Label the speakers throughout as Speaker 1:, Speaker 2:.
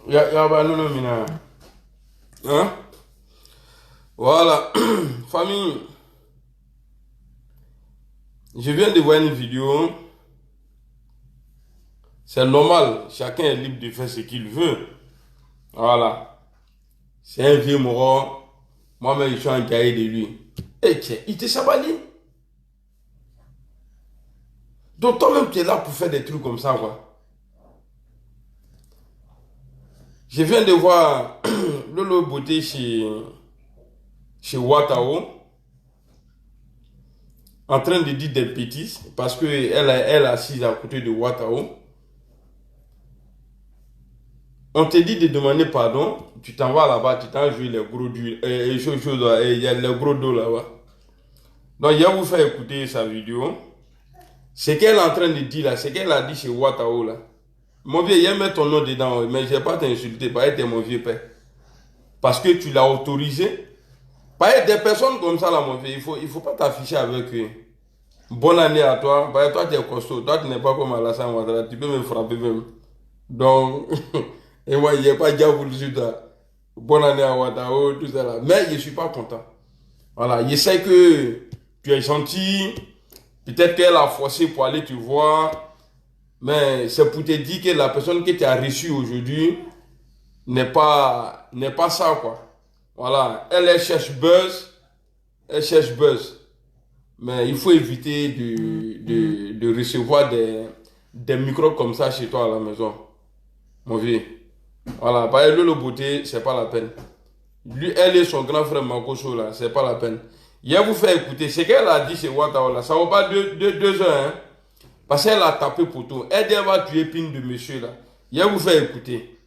Speaker 1: Mina. Hein? Voilà. Famille, je viens de voir une vidéo. C'est normal, chacun est libre de faire ce qu'il veut. Voilà. C'est un vieux moron. Moi-même, je suis en cahier de lui. Eh tiens, il te sabali. Donc toi-même, tu es là pour faire des trucs comme ça, quoi. Je viens de voir Lolo Beauté chez Watao en train de dire des bêtises parce qu'elle est assise à côté de Watao. On te dit de demander pardon, tu t'en vas là-bas, tu t'en joues les gros d'huile, il y a les gros dos là-bas. Donc, je vais vous faire écouter sa vidéo. Ce qu'elle est en train de dire là, ce qu'elle a dit chez Watao là. Mon vieux, il met ton nom dedans, mais je ne vais pas t'insulter, parce que tu es mon vieux père. Parce que tu l'as autorisé. Parce que des personnes comme ça là, mon vieux, il faut pas t'afficher avec eux. Bonne année à toi. Parce que toi, tu es costaud. Toi, tu n'es pas comme Alassane Ouattara. Tu peux me frapper même. Donc, et moi, il n'y a pas déjà voulu sur toi. Bonne année à Ouattara, tout ça là. Mais je ne suis pas content. Voilà, je sais que tu es gentil. Peut-être qu'elle a forcé pour aller te voir. Mais c'est pour te dire que la personne que tu as reçue aujourd'hui n'est pas ça, quoi. Voilà, elle cherche buzz. Elle cherche buzz. Mais il faut éviter de recevoir des microbes comme ça chez toi à la maison. Mon vieux. Voilà, par exemple, le beauté, c'est pas la peine. Lui, elle et son grand frère Makoso, là, c'est pas la peine. Je vais vous faire écouter ce qu'elle a dit chez Ouattara, là. Ça vaut pas deux heures, hein. Parce qu'elle a tapé pour tout. Elle va tuer Pine de monsieur, là. Je vais vous faire écouter.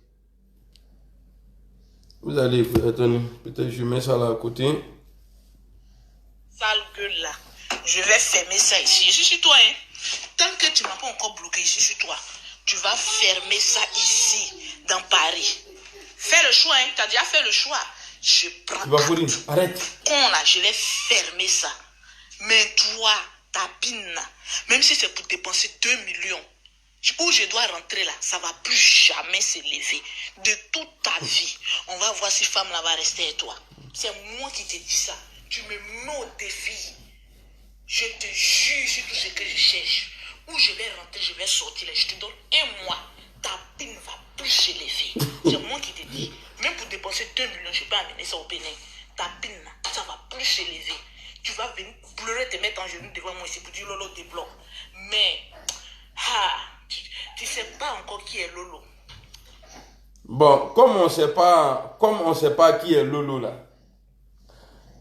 Speaker 1: Vous allez, attendez, peut-être je mets ça là à côté.
Speaker 2: Sale gueule là. Je vais fermer ça ici. Je suis sur toi, hein. Tant que tu m'as pas encore bloqué ici sur toi, tu vas fermer ça ici, dans Paris. Fais le choix, hein. Tu as déjà fait le choix. Je prends.
Speaker 1: Tu vas mourir. Arrête.
Speaker 2: Con là, je vais fermer ça. Mais toi, ta pine là, même si c'est pour dépenser 2 millions, où je dois rentrer là, ça va plus jamais s'élever. De toute ta vie, on va voir si femme là va rester avec toi. C'est moi qui te dis ça. Tu me mets au défi. Je te jure sur tout ce que je cherche. Où je vais rentrer, je vais sortir. Je te donne un mois. Ta pine va plus s'élever. C'est moi qui te dis. Même pour dépenser 2 millions, je peux amener ça au Bénin. Ta pine, ça va plus s'élever. Tu vas venir pleurer, te mettre en genoux devant moi ici pour dire Lolo débloque. Mais, tu ne sais pas encore qui est Lolo.
Speaker 1: Bon, comme on sait pas qui est Lolo là.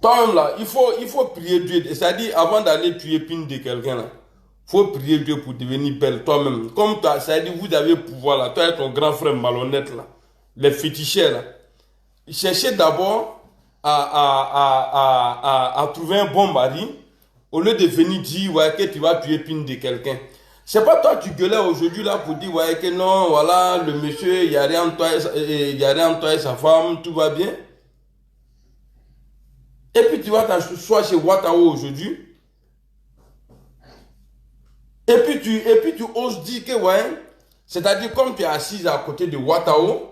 Speaker 1: Toi-même là, il faut prier Dieu. C'est-à-dire, avant d'aller tuer Pine de quelqu'un là, il faut prier Dieu pour devenir belle toi-même. Comme toi, c'est-à-dire, vous avez le pouvoir là. Toi et ton grand frère malhonnête là, les féticheurs là. Cherchez d'abord à trouver un bon mari au lieu de venir dire ouais, que tu vas tuer Pine de quelqu'un. C'est pas toi tu gueulais aujourd'hui là pour dire ouais, que non, voilà, le monsieur, il n'y a rien entre toi et sa femme, tout va bien. Et puis tu vas t'asseoir chez Watao aujourd'hui. Et puis tu oses dire que ouais, c'est-à-dire comme tu es assise à côté de Watao,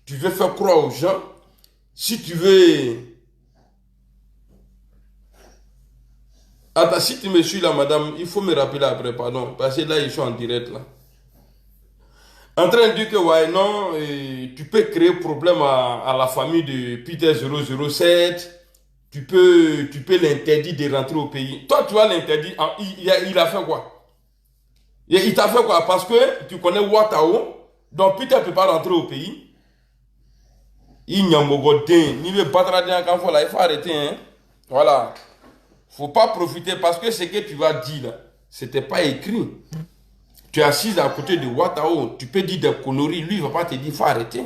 Speaker 1: tu veux faire croire aux gens, si tu veux... Attends, si tu me suis là, madame, il faut me rappeler après, pardon, parce que là, ils sont en direct là. En train de dire que ouais, non, tu peux créer problème à la famille de Peter 007. Tu peux l'interdire de rentrer au pays. Toi, tu vas l'interdire. Il a fait quoi? Il t'a fait quoi? Parce que tu connais Watao. Donc, Peter ne peut pas rentrer au pays. Il n'y a pas de ni le battre quand il faut arrêter. Hein? Voilà. Faut pas profiter parce que ce que tu vas dire là, c'était pas écrit. Tu es assise à côté de Watao. Tu peux dire des conneries. Lui, il ne va pas te dire il faut arrêter.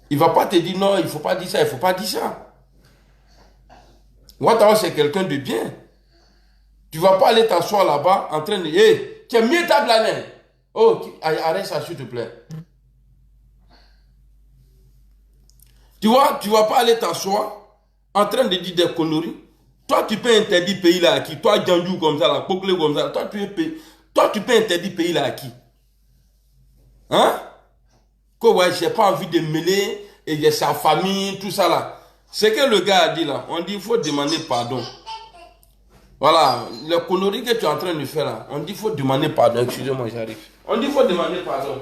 Speaker 1: Il ne va pas te dire non, il ne faut pas dire ça, il ne faut pas dire ça. Watao, c'est quelqu'un de bien. Tu ne vas pas aller t'asseoir là-bas en train de... Hey, tu es mieux ta blague. Oh, arrête ça, s'il te plaît. Tu vois, tu ne vas pas aller t'asseoir en train de dire des conneries. Toi, tu peux interdire pays là à qui? Toi, Djandjou comme ça, là, Pokle comme ça. Toi, tu peux interdire pays là à qui? Hein? que ouais, j'ai pas envie de mêler, et j'ai sa famille, tout ça là. Ce que le gars a dit là, on dit il faut demander pardon. Voilà, le connerie que tu es en train de faire là, on dit il faut demander pardon. Excusez-moi, j'arrive. On dit il faut demander pardon.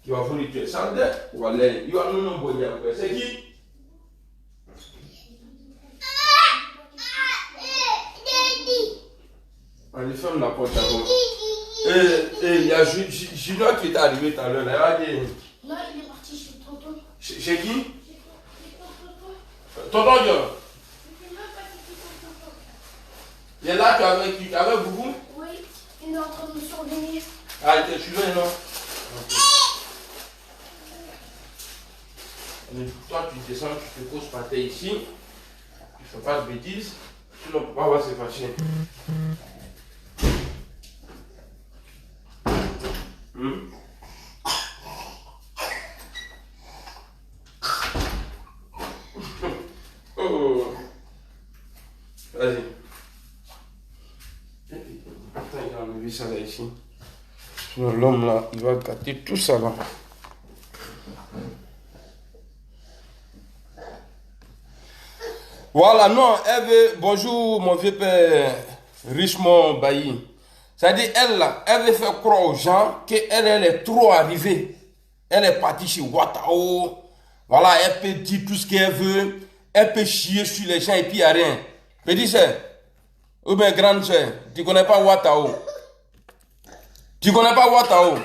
Speaker 1: Tu vas venir tuer ça. Voilà, il y a non bon c'est qui? On lui ferme la porte d'abord. Et il y a Junior qui est arrivé tout à l'heure.
Speaker 3: Non, il est parti chez tonton.
Speaker 1: Chez qui? Tonton Dieu. Il est là, tu avais beaucoup?
Speaker 3: Oui, il est en train de me surveiller.
Speaker 1: Ah, il était suivi, non? Okay. Toi, tu descends, tu te poses par terre ici. Tu ne fais pas de bêtises. Sinon, papa va se fâcher. Oh. Vas-y. Attends, il a enlevé ça là ici. Sinon, l'homme là, il va gâter tout ça là. Voilà, non, elle veut, bonjour mon vieux père Richemont Bailly. C'est-à-dire, elle là, elle veut faire croire aux gens qu'elle est trop arrivée. Elle est partie chez Watao. Voilà, elle peut dire tout ce qu'elle veut. Elle peut chier sur les gens et puis il n'y a rien. Petit sœur, ou bien grande sœur, tu ne connais pas Watao. Tu ne connais pas Watao.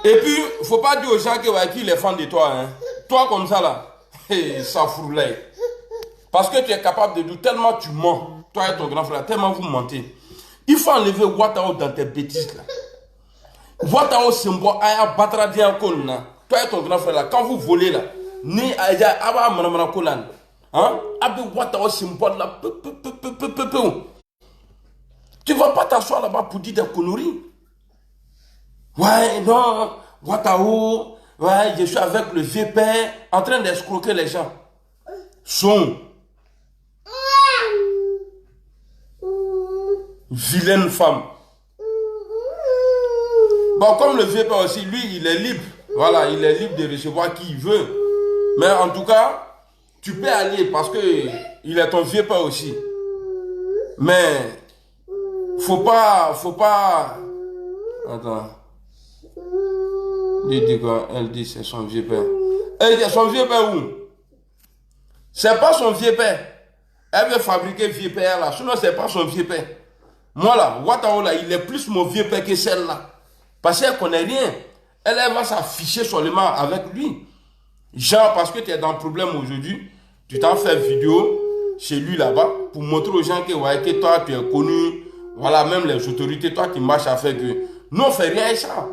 Speaker 1: Et puis, il ne faut pas dire aux gens qu'il est fan de toi. Hein. Toi comme ça là, ça fourlait. Parce que tu es capable de dire tellement tu mens. Toi et ton grand frère, tellement vous mentez. Il faut enlever Watao dans tes bêtises là. Watao c'est moi, aya batra dia kolna. Toi et ton grand frère là, quand vous volez là, ni aya aba manamana kolan. Hein? Abi Watao c'est moi là. Tu vas pas t'asseoir là-bas pour dire des conneries. Ouais, non, Watao, ouais, je suis avec le vieux père en train d'escroquer les gens. Son. Vilaine femme. Bon, comme le vieux père aussi, lui, il est libre. Voilà, il est libre de recevoir qui il veut. Mais en tout cas, tu peux aller parce que il est ton vieux père aussi. Mais, faut pas... Attends. Il dit quoi? Elle dit c'est son vieux père. Elle dit son vieux père où? C'est pas son vieux père. Elle veut fabriquer vieux père là. Sinon, c'est pas son vieux père. Moi là, Watao là, il est plus mon vieux père que celle-là. Parce qu'elle connaît rien. Elle va s'afficher seulement avec lui. Genre, parce que tu es dans le problème aujourd'hui, tu t'en fais vidéo chez lui là-bas pour montrer aux gens que, ouais, que toi, tu es connu. Voilà, même les autorités, toi qui marches avec eux. Nous, on fait rien avec ça.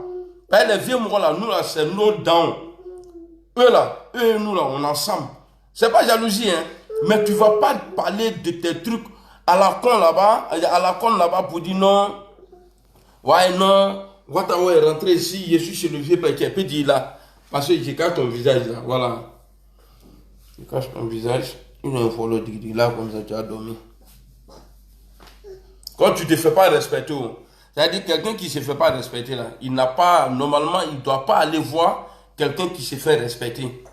Speaker 1: Les vieux mots là, nous là, c'est nos dents. Eux là, eux et nous là, on est ensemble. C'est pas jalousie, hein. Mais tu vas pas parler de tes trucs à la con là-bas, pour dire non. Ouais, non. Watao est rentré ici, je suis chez le vieux père qui peut dire là. Parce que je cache ton visage là, voilà. Je cache ton visage. Il y a un follow là, comme ça tu as dormi. Quand tu te fais pas respecter, c'est-à-dire quelqu'un qui se fait pas respecter là, il n'a pas, normalement, il doit pas aller voir quelqu'un qui se fait respecter.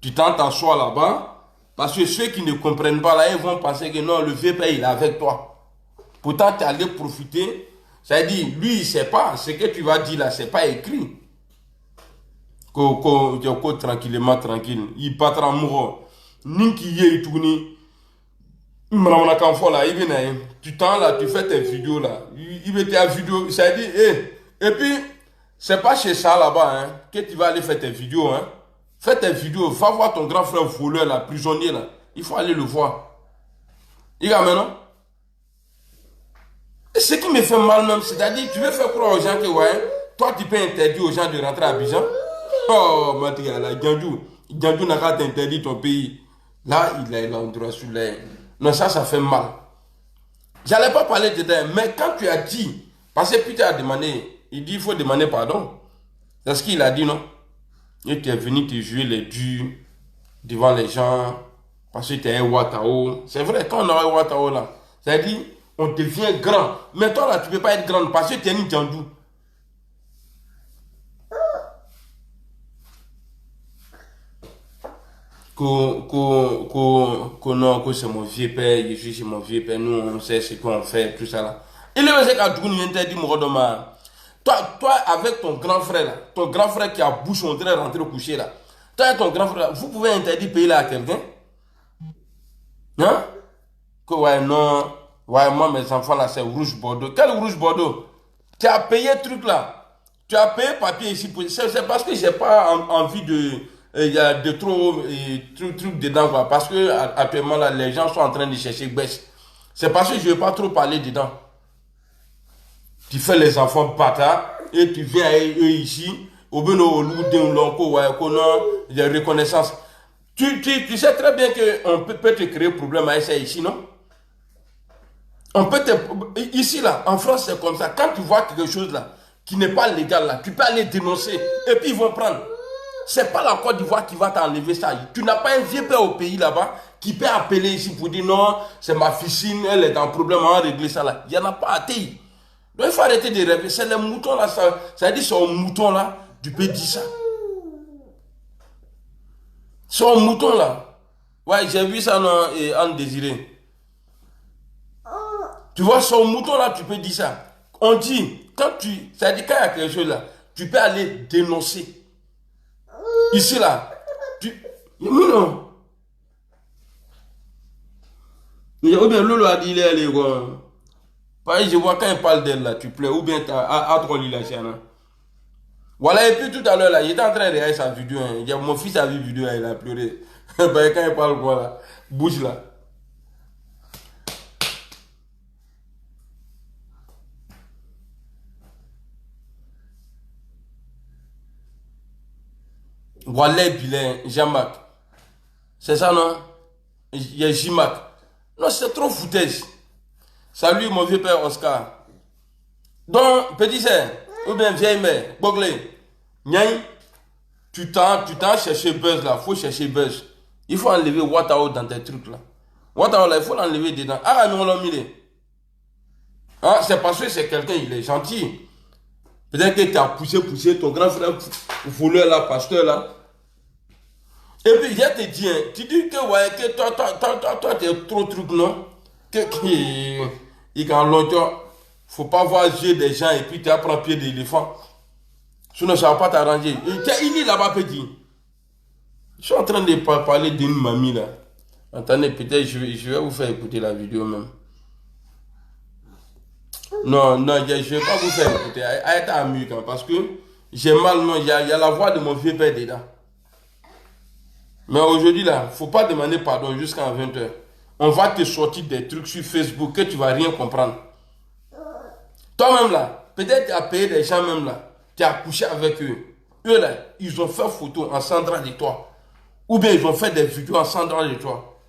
Speaker 1: Tu t'entends soi là-bas. Parce que ceux qui ne comprennent pas là, ils vont penser que non, le vieux père, il est avec toi. Pourtant, tu es allé profiter. C'est-à-dire, lui, il ne sait pas. Ce que tu vas dire là, ce n'est pas écrit. Tranquillement, tranquille. Il part en mourant. Ninki ye tourni. Tu t'en là, tu fais tes vidéos là. Il met tes vidéos. C'est-à-dire, et puis, c'est pas chez ça là-bas hein, que tu vas aller faire tes vidéos. Hein. Fais tes vidéos, va voir ton grand frère voleur, là, prisonnier, là. Il faut aller le voir. Il y a maintenant. Et ce qui me fait mal même, c'est-à-dire, tu veux faire croire aux gens que, ouais, toi, tu peux interdire aux gens de rentrer à Abidjan. Oh, Matia, là, Djandjou n'a pas interdit ton pays. Là, il a un droit sur l'air. Non, ça fait mal. J'allais pas parler dedans, mais quand tu as dit, parce que Peter a demandé, il dit, il faut demander pardon. C'est ce qu'il a dit, non? Et tu es venu te jouer les durs devant les gens parce que tu es un Watao. C'est vrai, quand on a un Watao là, c'est-à-dire, on devient grand. Mais toi là, tu ne peux pas être grand parce que tu es une Djandou. non, que c'est mon vieux père, je suis chez mon vieux père, nous on sait ce qu'on fait, tout ça là. Il est aussi quand tu viens dit toi, avec ton grand frère là, ton grand frère qui a bouche, on dirait rentrer au coucher là. Toi et ton grand frère là, vous pouvez interdire payer là à quelqu'un? Hein? Que ouais, non, ouais, moi mes enfants là c'est rouge bordeaux. Quel rouge bordeaux? Tu as payé truc là. Tu as payé papier ici. C'est parce que j'ai pas envie de trop trucs dedans quoi. Parce que actuellement là, les gens sont en train de chercher baisse. C'est parce que je ne veux pas trop parler dedans. Tu fais les enfants bâtards et tu viens avec eux ici. Au bout de reconnaissance. Tu sais très bien qu'on peut te créer problème avec ça ici, non? On peut ici là, en France c'est comme ça. Quand tu vois quelque chose là qui n'est pas légal là, tu peux aller dénoncer et puis ils vont prendre. C'est pas la Côte d'Ivoire qui va t'enlever ça. Tu n'as pas un vieux père au pays là-bas qui peut appeler ici pour dire non, c'est ma ficine, elle est en problème, on va régler ça là. Il n'y en a pas à terre. Donc il faut arrêter de rêver. C'est les moutons là, ça veut dire c'est un mouton là, tu peux dire ça. C'est un mouton là. Ouais, j'ai vu ça en Désiré. Tu vois, son mouton là, tu peux dire ça. On dit, ça dit quand il y a quelque chose là, tu peux aller dénoncer. Ici là, non. Ou bien Lolo a dit, il est allé quoi. Pareil, je vois quand il parle d'elle là, tu pleures. Ou bien tu as trop lu la chaîne. Voilà, et puis tout à l'heure là, il était en train de regarder sa vidéo. Hein. Mon fils a vu la vidéo, il a pleuré. Quand il parle quoi là, bouge là. Wallet Bilen, Jean-Marc. C'est ça, non? Il y a J-Mac. Non, c'est trop foutaise. Salut, mon vieux père Oscar. Donc, petit sœur, ou bien vieille mère, Boglé, Nyan, tu t'en cherché buzz là, faut chercher buzz. Il faut enlever Watao dans tes trucs là. Watao là, il faut l'enlever dedans. Ah, nous l'avons mis. Ah, c'est parce que c'est quelqu'un, il est gentil. Peut-être que tu as poussé ton grand frère voleur là, pasteur là. Et puis, je te dis, hein, tu dis que, ouais, que toi, tu es trop truc, non? Il en longtemps, faut pas voir les yeux des gens et puis tu apprends pied d'éléphant. Sinon, ça va pas t'arranger. Il est là-bas, petit. Je suis en train de parler d'une mamie là. Attendez, peut-être je vais vous faire écouter la vidéo même. Non, je ne vais pas vous faire écouter. Elle est amusante parce que j'ai mal, non, il y a la voix de mon vieux père dedans. Mais aujourd'hui là, faut pas demander pardon jusqu'à 20h. On va te sortir des trucs sur Facebook que tu vas rien comprendre. Toi-même là, peut-être tu as payé des gens même là. Tu as couché avec eux. Eux là, ils ont fait photo en s'endrant de toi. Ou bien ils ont fait des vidéos en s'endrant de toi.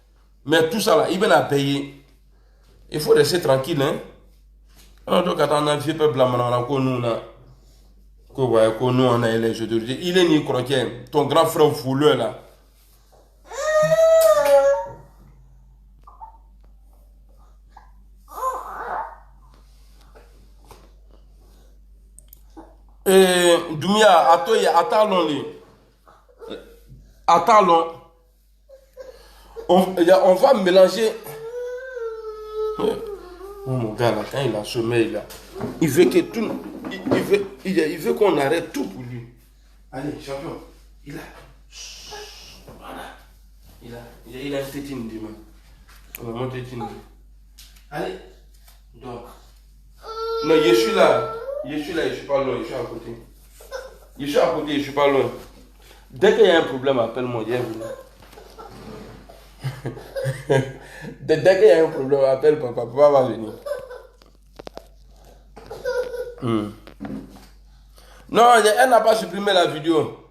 Speaker 1: Mais tout ça là, ils veulent payer. Il faut rester tranquille, hein. Donc, attends, on a vieux peuple là, on a les autorités. Il est ni croquet. Ton grand frère voleur là. Doumia, attends, on va mélanger. Oh mon gars là, quand il a sommeil là, il veut que tout, il veut qu'on arrête tout pour lui. Allez, champion, il a, voilà, il a une tétine demain. On va monter tétine. Allez, donc, non, je suis là, je suis pas loin, je suis à côté. Je suis à côté, je suis pas loin. Dès qu'il y a un problème, appelle-moi, viens venir. Dès qu'il y a un problème, appelle papa, papa va venir. Non, elle n'a pas supprimé la vidéo.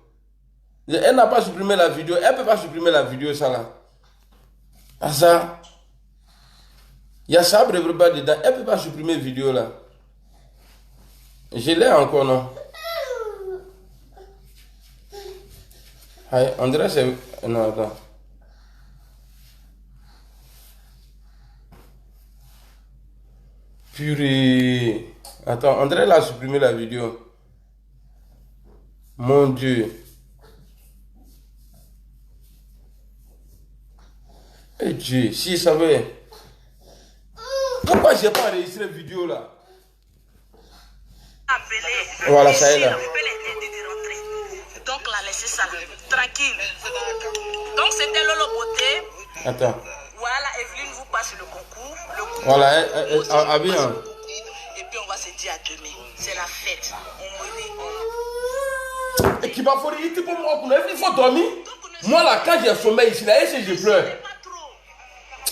Speaker 1: Elle n'a pas supprimé la vidéo. Elle ne peut pas supprimer la vidéo, ça là. Ah ça. Il y a ça, dedans. Elle ne peut pas supprimer la vidéo là. Je l'ai encore, non? On dirait que c'est... Non, attends. Purée. Attends, André a supprimé la vidéo. Mon Dieu. Eh Dieu, si je savais. Pourquoi j'ai pas enregistré la vidéo là? Voilà, ça y est là.
Speaker 2: Donc, la laisser ça là, tranquille. Donc, c'était Lolo Beauté.
Speaker 1: Attends.
Speaker 2: Voilà, Evelyne vous passe le concours.
Speaker 1: Voilà, bien.
Speaker 2: Et puis, on va se dire à demain. C'est la fête.
Speaker 1: Et qui va faire il pour moi, il faut dormir. Moi là, quand j'ai sommeil ici, là, et je pleure.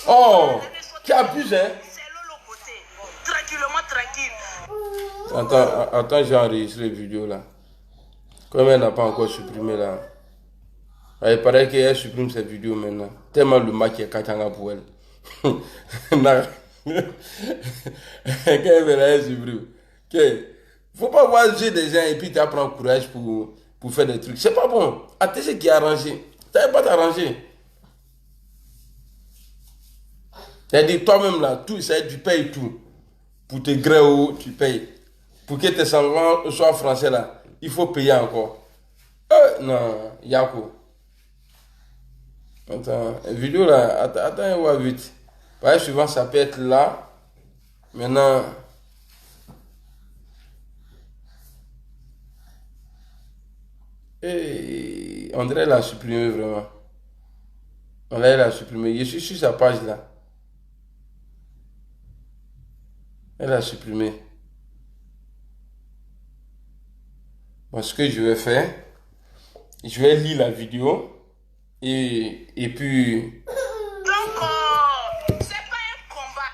Speaker 1: Oh, qui abuse, hein?
Speaker 2: C'est Lolo Beauté. Tranquillement, tranquille.
Speaker 1: Attends, j'ai enregistré la vidéo là. Comme elle n'a pas encore supprimé là. Il paraît qu'elle supprime cette vidéo maintenant. Tellement le match est katanga pour elle. Quand elle supprime. Faut pas voir j'ai des gens et puis tu apprends courage pour faire des trucs. C'est pas bon. Attends, c'est qui a arrangé. Tu n'avais pas t'arranger. C'est-à-dire toi-même là, tout, ça, tu payes tout. Pour tes grèves, tu payes. Pour que tes enfants soient français là, il faut payer encore. Non, Yako. Attends, la vidéo là, attends, on va vite. Par exemple, souvent ça peut être là. Maintenant. Et André l'a supprimé vraiment. André l'a supprimé. Je suis sur sa page là. Elle a supprimé. Bon, ce que je vais faire, je vais lire la vidéo et puis...
Speaker 2: Donc, c'est pas un combat.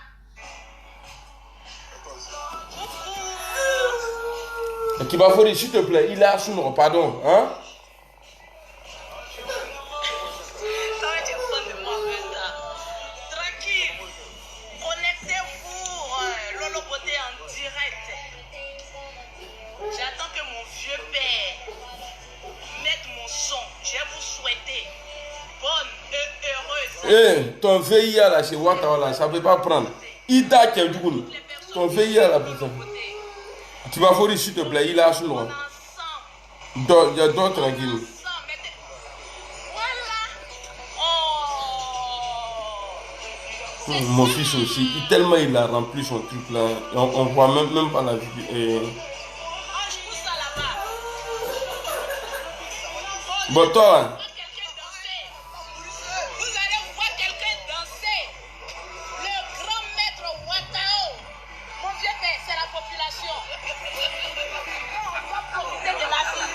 Speaker 1: Qui va faire, s'il te plaît, il est à son pardon, hein?
Speaker 2: Tranquille. Connectez-vous, Lolo Beauté en direct. J'attends que mon vieux père mette mon son. Je vais vous souhaiter bonne et heureuse.
Speaker 1: Ton VIA là chez Ouattara là, ça ne peut pas prendre. Ida Kedjoun, ton VIA là, tu vas faire, s'il te plaît, il est à son nom. Dors tranquille. Mon fils aussi, tellement il a rempli son truc là, on voit même pas la vidéo. Bon, toi là.
Speaker 2: Vous allez voir quelqu'un danser. Le grand maître Ouattao. Mon vieux père, c'est la population. On va profiter de la vie.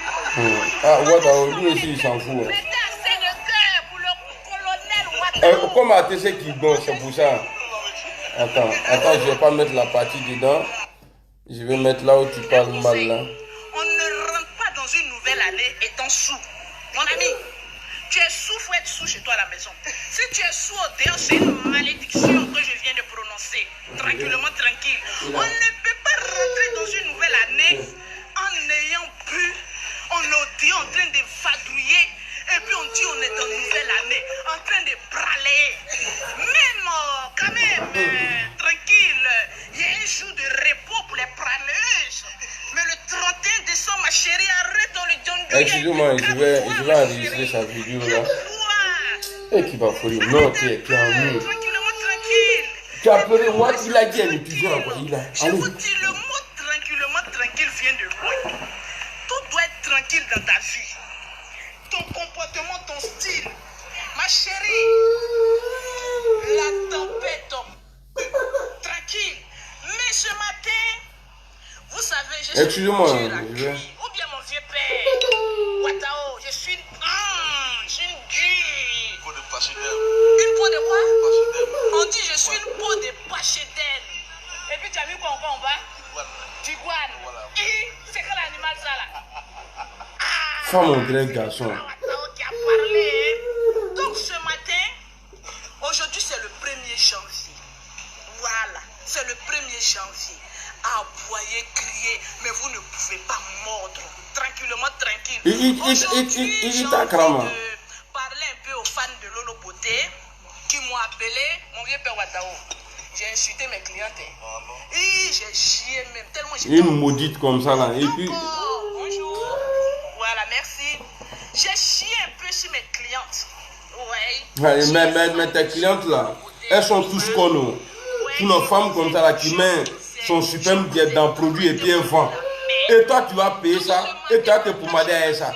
Speaker 1: Ah, Ouattao, lui aussi il s'en fout.
Speaker 2: Mettez assez de cœur pour le colonel Ouattao.
Speaker 1: Comment c'est qui donne, c'est pour ça. Attends, je vais pas mettre la partie dedans. Je vais mettre là où tu parles mal là.
Speaker 2: On ne rentre pas dans une nouvelle année étant sous. Mon ami, tu es sous, faut être sous chez toi à la maison. Si tu es sous au dehors, c'est une malédiction que je viens de prononcer. Tranquillement, tranquille. On ne peut pas rentrer dans une nouvelle année en ayant bu, en audio, en train de vadrouiller. Et puis on dit on est en nouvelle année, en train de brûler. Même, quand même, tranquille, il y a un jour de repos pour les brûleuses. Mais le 31 décembre, ma chérie, arrête dans le John Doe.
Speaker 1: Excusez-moi, je vais enregistrer sa vidéo là. Et qui va folie. Non, qui est en mur.
Speaker 2: Tranquillement, tranquille.
Speaker 1: Tu as appelé moi, il a dit à l'étudiant quoi. Il a.
Speaker 2: Je vous dis, le mot tranquillement, tranquille vient de loin. Tout doit être tranquille dans ta vie. Ton comportement, ton style. Ma chérie, la tempête. Tranquille. Mais ce matin, vous savez, je suis
Speaker 1: excusez-moi,
Speaker 2: ou bien mon vieux père, Ouattao, je suis une G. Une peau de quoi? On dit je suis une peau de pachédène. Et puis tu as vu quoi encore en bas? D'iguane. C'est quel animal ça là?
Speaker 1: Femme mon grand garçon.
Speaker 2: Ouattao qui a parlé. Donc ce matin, aujourd'hui c'est le 1er janvier. Voilà, c'est le 1er janvier. Aboyer, crier, mais vous ne pouvez pas mordre. Tranquillement, tranquille. Aujourd'hui, j'ai envie de parler un peu aux fans de Lolo Beauté qui m'ont appelé mon vieux père Ouattao. J'ai insulté mes clientes. Et j'ai chié même tellement j'ai.
Speaker 1: Une maudite comme ça là. Et puis.
Speaker 2: Bonjour. Voilà, merci. J'ai chié un peu sur mes clientes. Ouais.
Speaker 1: Mais tes clientes là, elles sont tous connes. Toutes nos femmes comme ça là qui mettent son superbe dans le produit et puis elles vendent. Et toi tu vas payer ça et tu vas te pommader avec ça.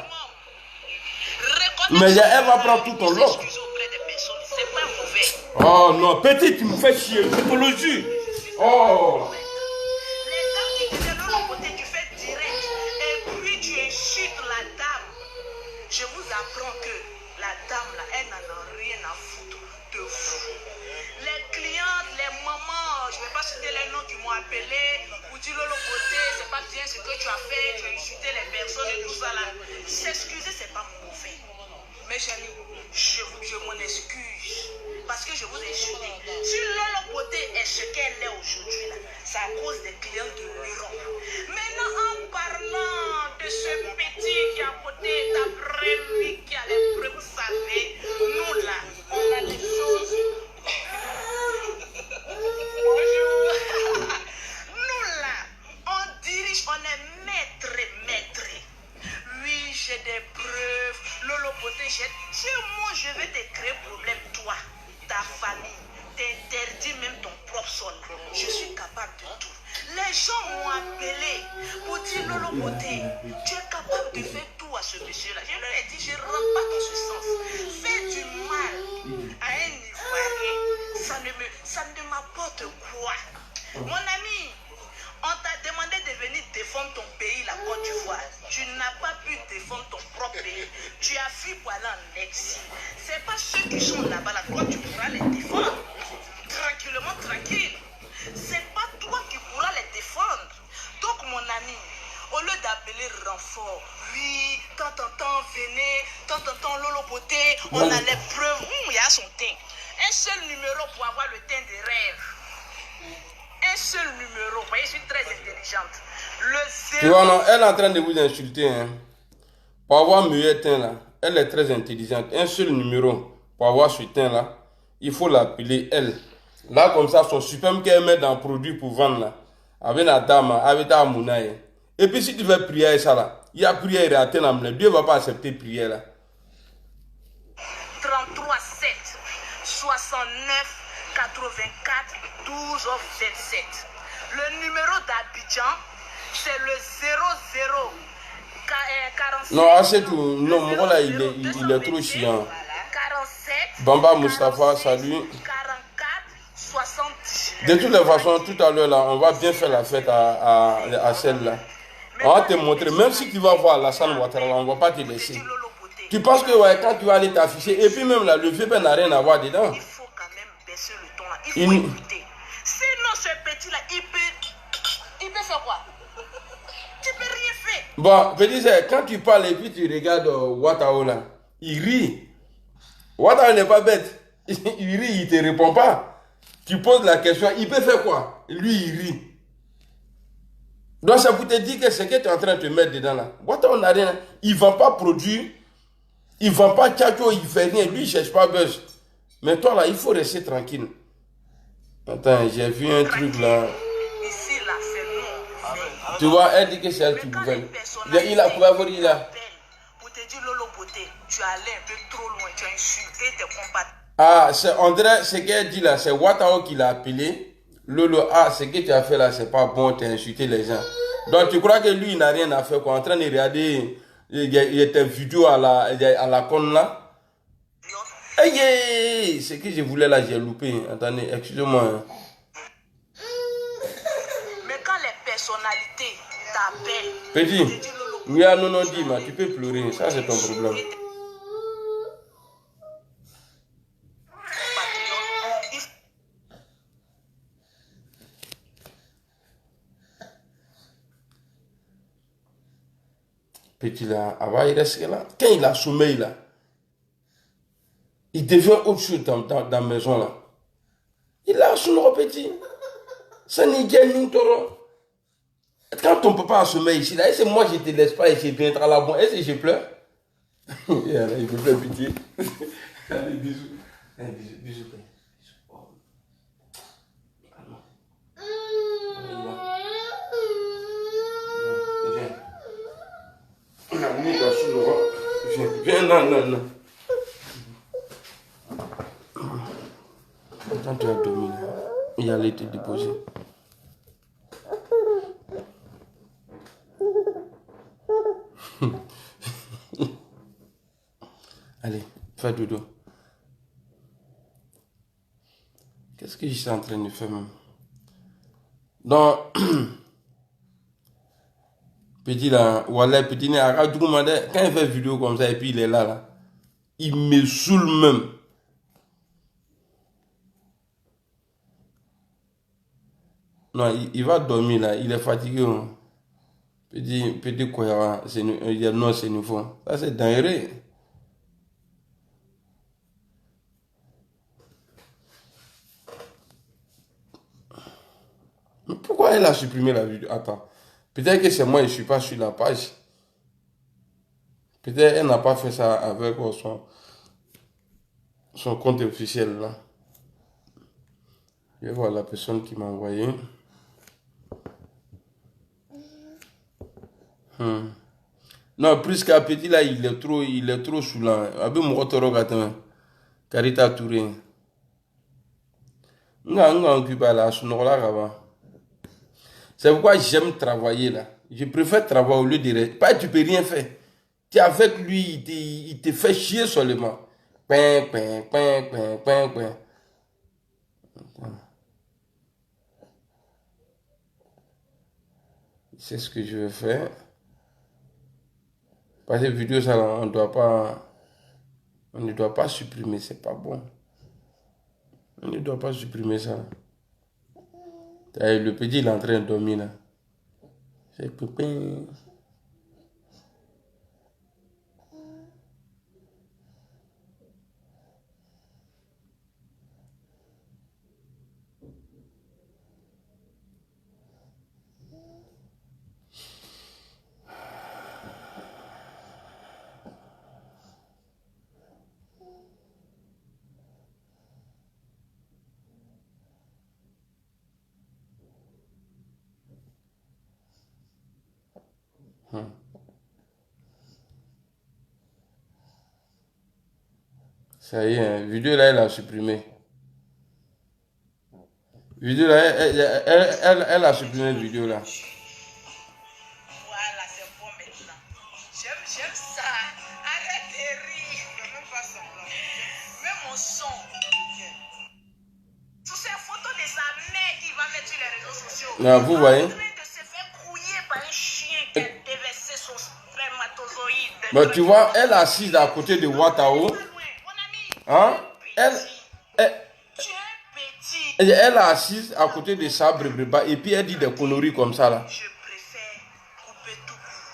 Speaker 1: Mais elle va prendre tout ton lot. Oh non, petite, tu me fais chier, je te le jure. Oh.
Speaker 2: Les dames qui disaient de l'autre côté, tu fais direct. Et puis tu insultes la dame. Je vous apprends que la dame là, elle n'en a rien à foutre de vous. Les clientes, les mamans, je ne vais pas citer les noms qui m'ont appelé, ou dire l'autre côté, c'est pas bien ce que tu as fait, tu as insulté les personnes et tout ça là. S'excuser, c'est pas mauvais. Mais chérie, je m'en excuse. Parce que je vous ai insulté. Si Lolo Beauté est ce qu'elle est aujourd'hui, c'est à cause des clients de l'Europe. Maintenant, en parlant de ce petit qui a côté, d'après lui, qui a les preuves, vous savez, nous là, on a les choses. Bonjour. Nous là, on dirige, on est maître. Oui, j'ai des preuves. Lolo Beauté, si moi je vais te créer problème, toi, ta famille, t'interdis même ton propre sol. Je suis capable de tout. Les gens m'ont appelé pour dire Lolo Beauté, tu es capable de faire tout à ce monsieur-là. Je leur ai dit, je ne rentre pas dans ce sens. Faire du mal à un Ivoirien, ça ne m'apporte quoi? Mon ami, on t'a demandé de venir défendre ton pays, la Côte d'Ivoire. Tu n'as pas pu défendre ton propre pays. Tu as fui pour aller en exil. Ce n'est pas ceux qui sont là-bas, là, toi, tu pourras les défendre. Tranquillement, tranquille. Ce n'est pas toi qui pourras les défendre. Donc, mon ami, au lieu d'appeler renfort, oui, tant, venez, tant, Lolo Beauté, on a les preuves. Il y a son teint. Un seul numéro pour avoir le teint des rêves. Un seul numéro. Vous voyez, je suis très intelligente. Le 0.
Speaker 1: Tu vois, non, elle est en train de vous insulter. Hein. Pour avoir mieux teint là, elle est très intelligente. Un seul numéro pour avoir ce teint là, il faut l'appeler elle. Là, comme ça, son superbe qu'elle met dans le produit pour vendre là, avec la dame, avec ta mounaille. Et puis, si tu veux prier ça là, il y a prière à atteindre la Dieu ne va pas accepter prière là.
Speaker 2: 33 7 69 84 12 27. Le numéro d'Abidjan, c'est le 00 47.
Speaker 1: Non, c'est tout. Non, moi là, il est trop chiant.
Speaker 2: 47.
Speaker 1: Bamba Mustafa, salut.
Speaker 2: 44 78.
Speaker 1: De toutes les façons, tout à l'heure là, on va bien faire la fête à celle-là. On va te montrer, même si tu vas voir Alassane Ouattara, on ne va pas te laisser. Tu penses que ouais, quand tu vas aller t'afficher, et puis même là, le vieux n'a rien à voir dedans.
Speaker 2: Il faut quand même baisser le ton là. Il faut écouter. Sinon, ce petit là, il peut faire quoi? Tu peux rien faire.
Speaker 1: Bon, petit, quand tu parles et puis tu regardes Ouattara là, il rit. Ouattara n'est pas bête. Il rit, il ne te répond pas. Tu poses la question, il peut faire quoi? Lui, il rit. Donc ça vous te dit que ce que tu es en train de te mettre dedans là, Ouattara n'a rien. Il ne vend pas produit. Il ne vend pas tchatcho, il ne fait rien. Lui, il ne cherche pas buzz. Mais toi là, il faut rester tranquille. Attends, j'ai vu un truc là.
Speaker 2: Ici là, c'est non.
Speaker 1: Tu vois, elle dit que c'est elle qui gouverne. Il a quoi voir là?
Speaker 2: Pour te dire Lolo Beauté, tu es allé un peu trop loin, tu as insulté tes compatriotes.
Speaker 1: Ah, on dirait ce qu'elle dit là, c'est Ouattara qui l'a appelé. Lolo, ah, ce que tu as fait là, c'est pas bon, tu as insulté les gens. Donc tu crois que lui, il n'a rien à faire, quoi, en train de regarder, il était vidéo à la conne là. Aïe, ce que je voulais là, j'ai loupé. Attendez, excusez-moi.
Speaker 2: Mais quand les personnalités t'appellent,
Speaker 1: Petit, oui, non, dis-moi, tu peux pleurer, ça c'est ton problème. Petit là, il reste là. Quand il a sommeil là, il devient autre chose dans la maison là. Il a son petit. Ça n'est pas ni toro. Quand ton papa a sommeil ici là, est-ce que moi je te laisse pas et je viendrai à la bonne? Est-ce que je pleure? Il me fait pitié. Allez, bisous. Bisous. Viens, non. Quand tu as dormi, là, il allait te déposer. Allez, fais dodo. Qu'est-ce que je suis en train de faire même? Donc, petit là, voilà, petit né, quand il fait vidéo comme ça et puis il est là, il me saoule même. Non, il va dormir là, il est fatigué. Hein. Petit quoi, il y a non, c'est nouveau. Ça c'est dangereux. Mais pourquoi elle a supprimé la vidéo? Attends. Peut-être que c'est moi, je ne suis pas sur la page. Peut-être qu'elle n'a pas fait ça avec son compte officiel là. Je vais voir la personne qui m'a envoyé. Non, plus qu'à petit là, il est trop saoulant. Abi mokotoro gatin. Karita Touré. C'est pourquoi j'aime travailler là. Je préfère travailler au lieu de rester. Pas tu peux rien faire. Tu es avec lui, il te fait chier seulement. Pin, pin, pin, pin, pin, pin. C'est ce que je vais faire. Parce que vidéo ça, on ne doit pas supprimer, c'est pas bon. On ne doit pas supprimer ça. Le petit il est en train de dormir là. C'est pépin. Ça y est, vidéo là, elle a supprimé. Vidéo là, elle a supprimé la vidéo là.
Speaker 2: Voilà, c'est bon maintenant. J'aime ça. Arrête de rire. Même pas semblant. Même mon son. Toutes ces photos de sa mère qui va mettre sur les réseaux sociaux.
Speaker 1: Là, vous voyez?
Speaker 2: En train de se faire couiller par un chien qui a déversé son spermatozoïde.
Speaker 1: Mais tu vois, elle est assise à côté de Watao. Hein? Elle est assise à côté de Sabre Beba et puis elle dit des conneries comme ça là.
Speaker 2: Je préfère couper tout court.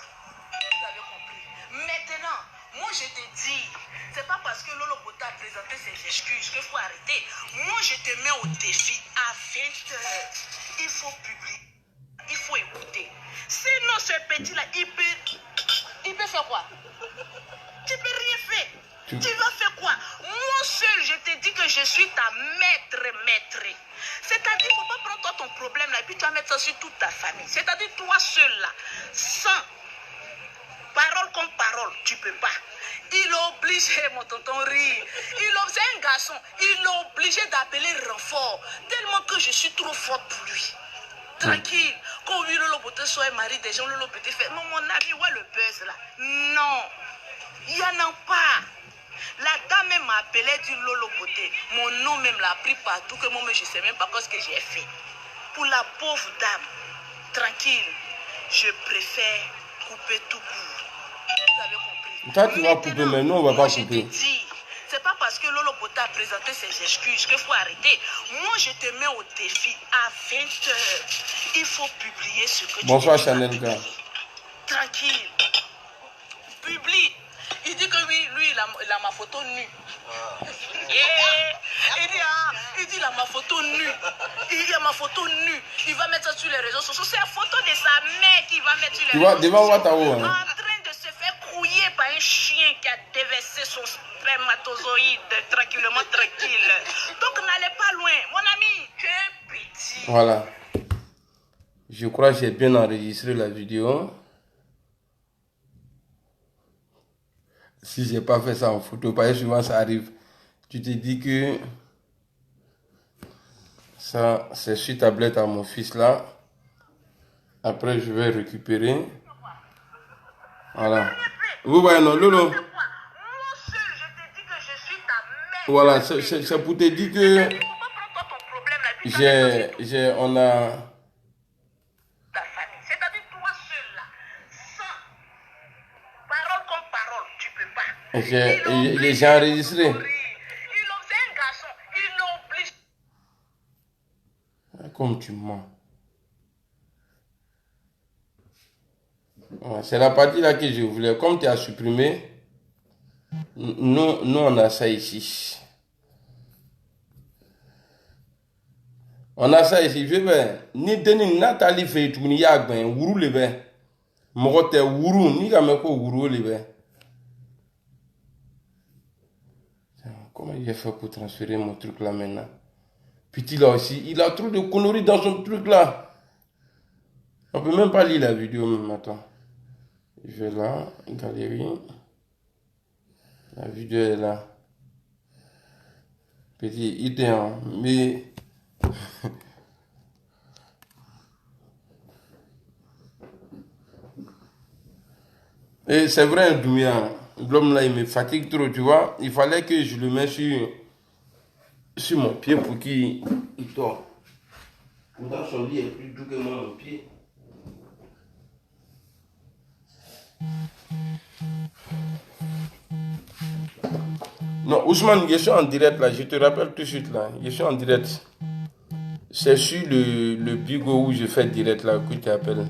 Speaker 2: Vous avez compris. Maintenant, moi je te dis, c'est pas parce que Lolo Bota a présenté ses excuses qu'il faut arrêter. Moi je te mets au défi à 20h. Il faut publier. Il faut écouter. Sinon ce petit là, il peut faire quoi? Tu peux rien faire. Tu vas faire quoi? Moi seul, je te dis que je suis ta maître. C'est-à-dire, il ne faut pas prendre toi ton problème là et puis tu vas mettre ça sur toute ta famille. C'est-à-dire, toi seul là, sans parole comme parole, tu ne peux pas. Il est obligé, mon tonton rit. C'est un garçon. Il est obligé d'appeler renfort. Tellement que je suis trop forte pour lui. Tranquille. Quand oui, Lolo Boté soit mari des gens, Lolo Boté fait. Non, mon ami, où est le buzz là? Non. Il n'y en a pas. La dame même m'a appelé du Lolo Boté. Mon nom même l'a pris partout que moi je ne sais même pas ce que j'ai fait. Pour la pauvre dame, tranquille, je préfère couper tout court. Vous avez compris?
Speaker 1: Toi tu vas couper, mais nous on va pas couper.
Speaker 2: C'est pas parce que Lolo Boté a présenté ses excuses qu'il faut arrêter. Moi je te mets au défi à 20h. Il faut publier ce que tu veux.
Speaker 1: Bonsoir Chanel gars.
Speaker 2: Tranquille. Publie. Il dit que oui, lui, il a ma photo nue. Il dit, il a ma photo nue. Il a ma photo nue. Il va mettre ça sur les réseaux sociaux. C'est la photo de sa mère qu'il va mettre sur les réseaux sociaux. En train de se faire couiller par un chien qui a déversé son spermatozoïde tranquillement, tranquille. Donc n'allez pas loin. Mon ami, tu es petit.
Speaker 1: Voilà. Je crois que j'ai bien enregistré la vidéo. Si j'ai pas fait ça en photo, parce que souvent ça arrive. Tu te dis que Ça, c'est sur tablette à mon fils là. Après, je vais récupérer. Voilà. Vous voyez, non, Lolo? Voilà, c'est pour te dire que on a... J'ai enregistré. Comme tu mens. Voilà, c'est la partie là que je voulais. Comme tu as supprimé, nous on a ça ici. On a ça ici. Je vais. Ni deni Nathalie fait tout ni yagben wuru lebe. Mogote wuru ni kameko wuru lebe. Comment il a fait pour transférer mon truc là maintenant? Puis là aussi, il a trop de conneries dans son truc là. On peut même pas lire la vidéo même. Attends. Je vais là, galerie. La vidéo est là. Petit idée, hein, mais... Et c'est vrai, Douya, l'homme là, il me fatigue trop, tu vois. Il fallait que je le mette sur mon pied pour qu'il dort. Pourtant, son lit est plus doux que moi, mon pied. Non, Ousmane, je suis en direct là, je te rappelle tout de suite là, je suis en direct. C'est sur le Bigo où je fais direct là que tu appelles.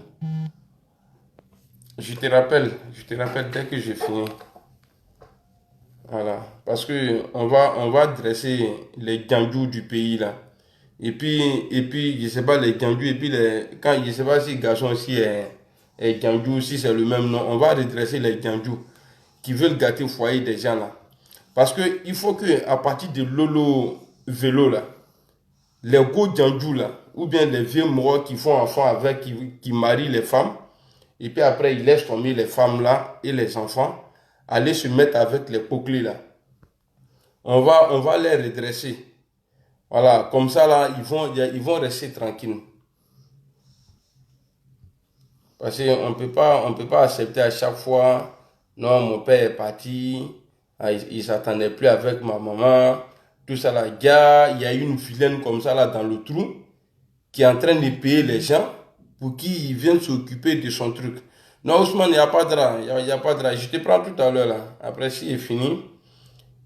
Speaker 1: Je te rappelle dès que j'ai fini. Voilà, parce que on va dresser les gandous du pays là. Et puis je sais pas les gandous, et puis quand je sais pas si garçon aussi est gandou, si c'est le même nom, on va redresser les gandous qui veulent gâter le foyer des gens là. Parce que il faut que à partir de Lolo vélo là, les gros gandous là, ou bien les vieux morts qui font enfants avec, qui marient les femmes, et puis après ils laissent tomber les femmes là et les enfants, aller se mettre avec les poclés là. On va les redresser. Voilà, comme ça là, ils vont rester tranquilles. Parce qu'on peut pas accepter à chaque fois, non, mon père est parti, il s'attendait plus avec ma maman, tout ça là. Il y a une vilaine comme ça là dans le trou, qui est en train de payer les gens pour qu'ils viennent s'occuper de son truc. Non, Ousmane, il n'y a pas de drap, il n'y a pas de drap. Je te prends tout à l'heure là. Après, si c'est fini,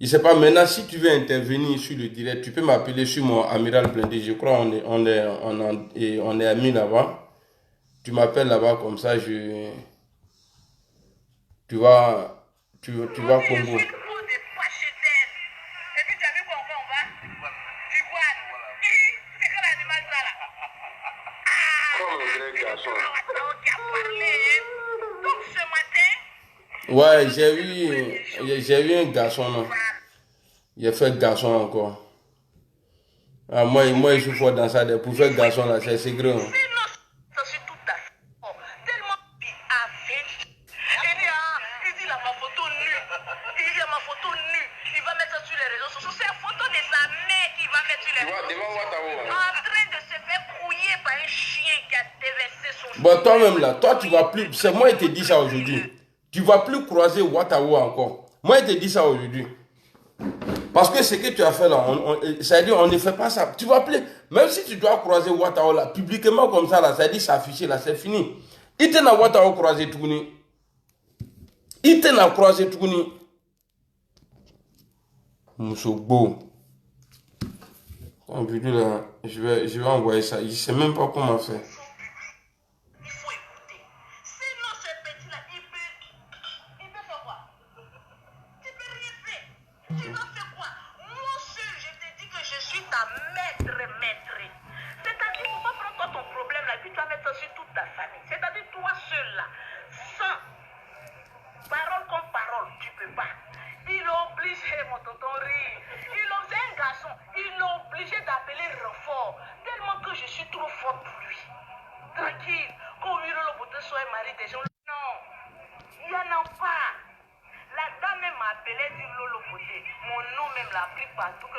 Speaker 1: je ne sais pas, maintenant, si tu veux intervenir sur le direct, tu peux m'appeler sur mon amiral blindé. Je crois on est amis là-bas. Tu m'appelles là-bas comme ça, tu vas Congo. Ouais, j'ai vu un garçon là. J'ai fait garçon encore. Ah, moi, je suis fort dans ça. Pour faire garçon là, c'est grand. Bon, toi-même là, toi tu vas plus, c'est moi qui te dis ça aujourd'hui. Tu vas plus croiser Watawa encore. Moi je te dis ça aujourd'hui. Parce que ce que tu as fait là, c'est-à-dire on ne fait pas ça. Tu vas plus, même si tu dois croiser Watawa là, publiquement comme ça là, c'est-à-dire s'afficher là, c'est fini. Il te n'a Watawa croisé tout ni. Il te n'a croisé tout ni. Moussobo. En vidéo là, je vais envoyer ça. Je ne sais même pas comment faire.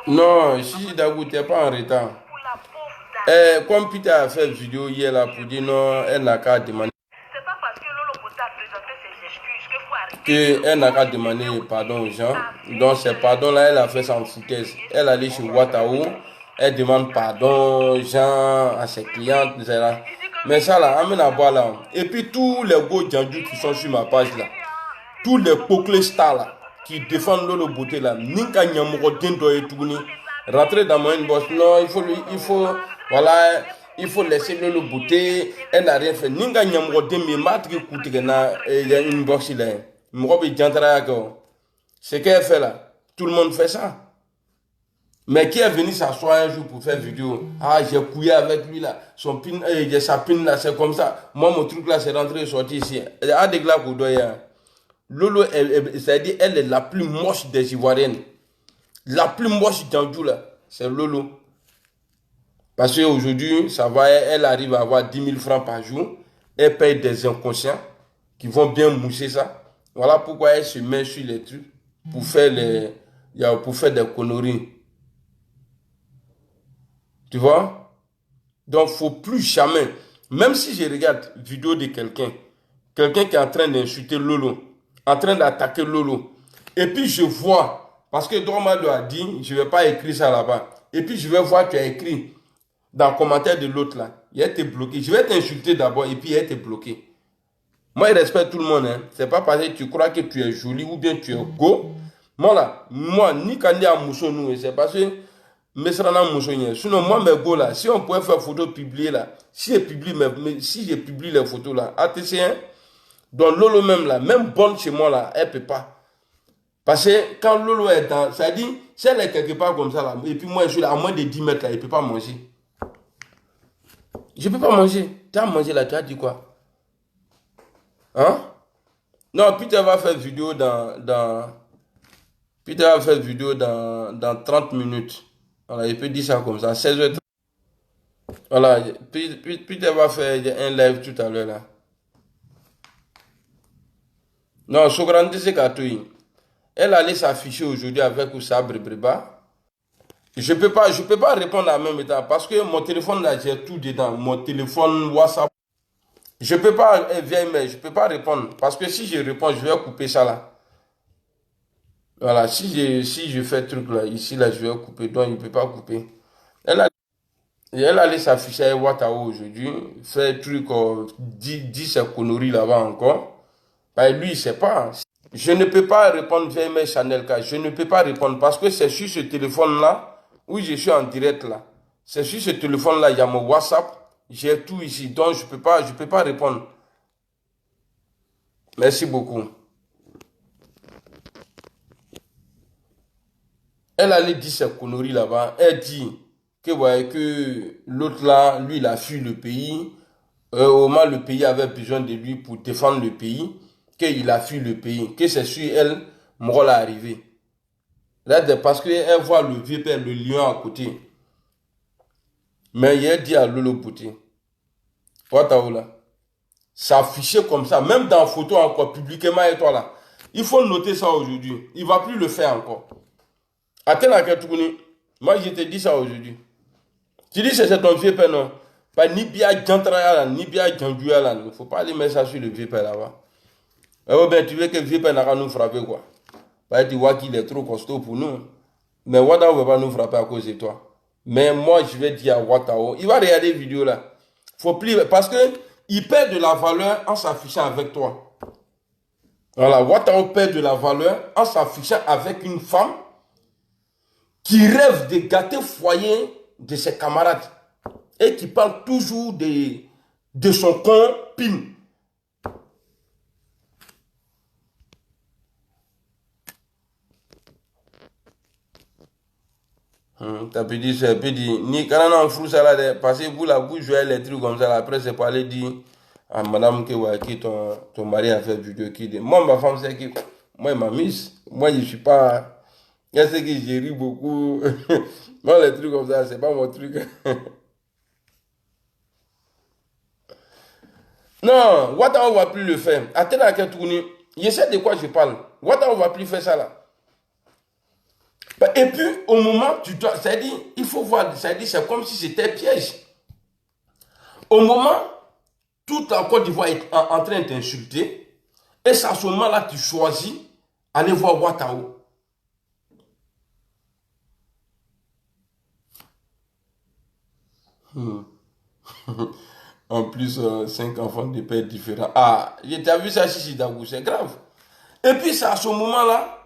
Speaker 1: Non, si Dagou, tu n'es pas en retard. Comme Peter a fait une vidéo hier là pour dire non, elle n'a qu'à demander.
Speaker 2: C'est pas parce que Lolo Bota a présenté ses excuses qu'il faut arrêter.
Speaker 1: Elle n'a qu'à demander pardon aux gens. Donc, ces pardons-là, elle a fait ça en foutaise. Elle allait chez Watao, elle demande pardon aux gens, à ses clientes, etc. Mais ça là, amène à boire là. Et puis, tous les gros djandjou qui sont sur ma page là, tous les poclés stars là, qui défendent Lolo Beauté là, Ninka Nyamuro Dindo et Touni, rentrer dans mon inbox, non, voilà, il faut laisser Lolo Beauté, elle n'a rien fait. Ninka Nyamuro Dindo, matri Koutigana, il y a une box là. Ce qu'elle fait là, tout le monde fait ça. Mais qui est venu s'asseoir un jour pour faire vidéo? Ah, j'ai couillé avec lui là, son pin, sa pin là, c'est comme ça. Moi, mon truc là, c'est rentré et sorti ici. Lolo, c'est-à-dire, elle est la plus moche des Ivoiriennes. La plus moche d'Andjou là, c'est Lolo. Parce qu'aujourd'hui, ça va, elle arrive à avoir 10 000 francs par jour. Elle paye des inconscients qui vont bien moucher ça. Voilà pourquoi elle se met sur les trucs pour faire des conneries. Tu vois? Donc, il ne faut plus jamais, même si je regarde une vidéo de quelqu'un qui est en train d'insulter Lolo, en train d'attaquer Lolo, et puis je vois, parce que Dormado a dit, je ne vais pas écrire ça là-bas, et puis je vais voir que tu as écrit dans le commentaire de l'autre là, il a été bloqué. Je vais t'insulter d'abord, et puis il a été bloqué. Moi, je respecte tout le monde. Hein. Ce n'est pas parce que tu crois que tu es joli ou bien tu es go. Moi, ni quand il y a Moussou, c'est parce que sinon, moi, mes go là, si on pouvait faire photo publier là, si je publie les photos là, ATC1, donc Lolo même là, même bonne chez moi là, elle ne peut pas. Parce que quand Lolo est dans, ça dit, si elle est quelque part comme ça là, et puis moi je suis là à moins de 10 mètres là, il ne peut pas manger. Je ne peux pas manger. Tu as mangé là, tu as dit quoi? Hein? Non, Peter va faire vidéo Peter va faire vidéo dans 30 minutes. Voilà, il peut dire ça comme ça, 16h30. Voilà, Peter va faire un live tout à l'heure là. Non, Sogrande c'est Katouille. Elle allait s'afficher aujourd'hui avec Oussa Briba. Je peux pas répondre en même temps parce que mon téléphone là, j'ai tout dedans. Mon téléphone, WhatsApp. Je peux pas, via email, je peux pas répondre. Parce que si je réponds, je vais couper ça là. Voilà, si je fais truc là, ici là, je vais couper. Donc, il ne peut pas couper. Elle allait s'afficher à Watao aujourd'hui. Faire truc, dit ses conneries là-bas encore. Ben, lui, il ne sait pas. Je ne peux pas répondre via email Chanel K. Je ne peux pas répondre parce que c'est sur ce téléphone là où je suis en direct là. C'est sur ce téléphone là, il y a mon WhatsApp. J'ai tout ici, donc je peux pas répondre. Merci beaucoup. Elle allait dire ses conneries là-bas. Elle dit que, ouais, que l'autre là, lui, il a fui le pays. Au moins, le pays avait besoin de lui pour défendre le pays. Qu'il a fui le pays. Que c'est sur elle, mon rôle est arrivé. Parce qu'elle voit le vieux père, le lion à côté. Mais il dit à Lolo Beauté, s'afficher comme ça, même dans la photo encore publiquement et toi là. Il faut noter ça aujourd'hui. Il ne va plus le faire encore. Moi je te dis ça aujourd'hui. Tu dis que c'est ton vieux père, non? Pas ni bien Jantraya, ni bien Janduya là. Il ne faut pas aller mettre ça sur le vieux père là-bas. Ben, tu veux que le vieux père n'a qu'à nous frapper quoi? Tu vois qu'il est trop costaud pour nous. Mais Watao ne va pas nous frapper à cause de toi. Mais moi, je vais dire à Watao, il va regarder les vidéos là. Faut plus, parce que il perd de la valeur en s'affichant avec toi. Voilà, Watao perd de la valeur en s'affichant avec une femme qui rêve de gâter le foyer de ses camarades et qui parle toujours de son compin. T'as pu dire, c'est peu dit, ni quand on a fou ça là, parce que vous là, vous jouez les trucs comme ça là, après c'est pour aller dire à madame que ton mari a fait vidéo qui dit, moi ma femme c'est que, moi il m'amuse, moi je suis pas, elle sait que j'ai ri beaucoup, moi les trucs comme ça, c'est pas mon truc. Non, Watao va plus le faire, attends à quel tourner, je sais de quoi je parle, Watao va plus faire ça là. Et puis, au moment, tu dois, c'est-à-dire, il faut voir, c'est-à-dire, c'est comme si c'était piège. Au moment, toute la Côte d'Ivoire est en train de t'insulter, et c'est à ce moment-là que tu choisis aller voir Ouattao. En plus, 5 enfants de pères différents. Ah, t'as vu ça, Chichi Dagou, c'est grave. Et puis, c'est à ce moment-là,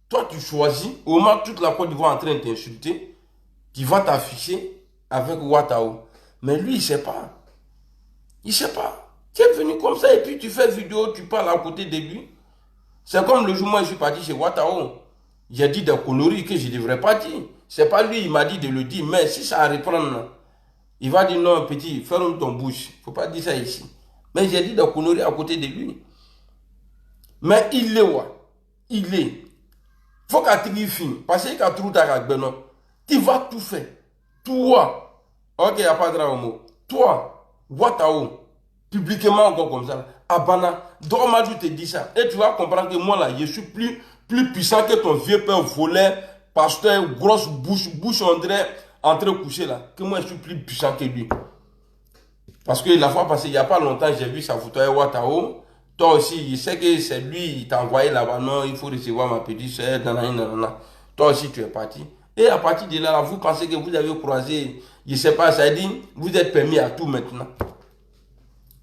Speaker 1: toi, tu choisis, au moment où toute la Côte d'Ivoire est en train de t'insulter, tu vas t'afficher avec Ouattao. Mais lui, il ne sait pas. Il ne sait pas. Tu es venu comme ça et puis tu fais vidéo, tu parles à côté de lui. C'est comme le jour où moi, je suis parti chez Ouattao. J'ai dit des conneries que je ne devrais pas dire. Ce n'est pas lui, il m'a dit de le dire. Mais si ça reprend, il va dire non, petit, ferme ton bouche. Il ne faut pas dire ça ici. Mais j'ai dit des conneries à côté de lui. Mais il est où? Il est. Il faut qu'il finisse. Parce qu'il a tout à Benon. Tu vas tout faire. Toi. Ok, il n'y a pas de drame. Toi, Ouattao, publiquement encore comme ça. Abana, Dormadou te dit ça. Et tu vas comprendre que moi là, je suis plus puissant que ton vieux père volé, pasteur, grosse bouche en train de coucher là. Que moi je suis plus puissant que lui. Parce que la fois passée, il n'y a pas longtemps, j'ai vu sa photo avec Ouattao. Toi aussi, il sait que c'est lui, il t'a envoyé là-bas. Non, il faut recevoir ma petite soeur. Toi aussi, tu es parti. Et à partir de là, vous pensez que vous avez croisé, je ne sais pas, ça dit, vous êtes permis à tout maintenant.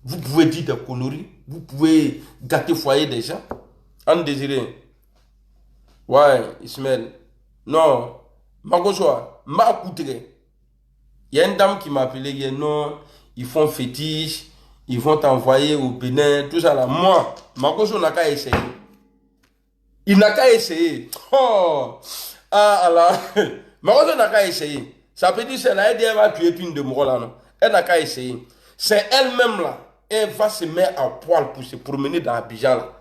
Speaker 1: Vous pouvez dire des conneries, vous pouvez gâter le foyer des gens. En désiré. Ouais, Ismaël. Non, Magosoa, m'a écouté. Il y a une dame qui m'a appelé hier, non, ils font fétiche, ils vont t'envoyer au Bénin, tout ça là. Moi, Magoso n'a qu'à essayer. Il n'a qu'à essayer. Oh, ah, Allah. Magoso n'a qu'à essayer. Ça peut dire, c'est là, elle va tuer une de moi là, non. Elle n'a qu'à essayer. C'est elle-même là. Elle va se mettre à poil pour se promener dans Abidjan là.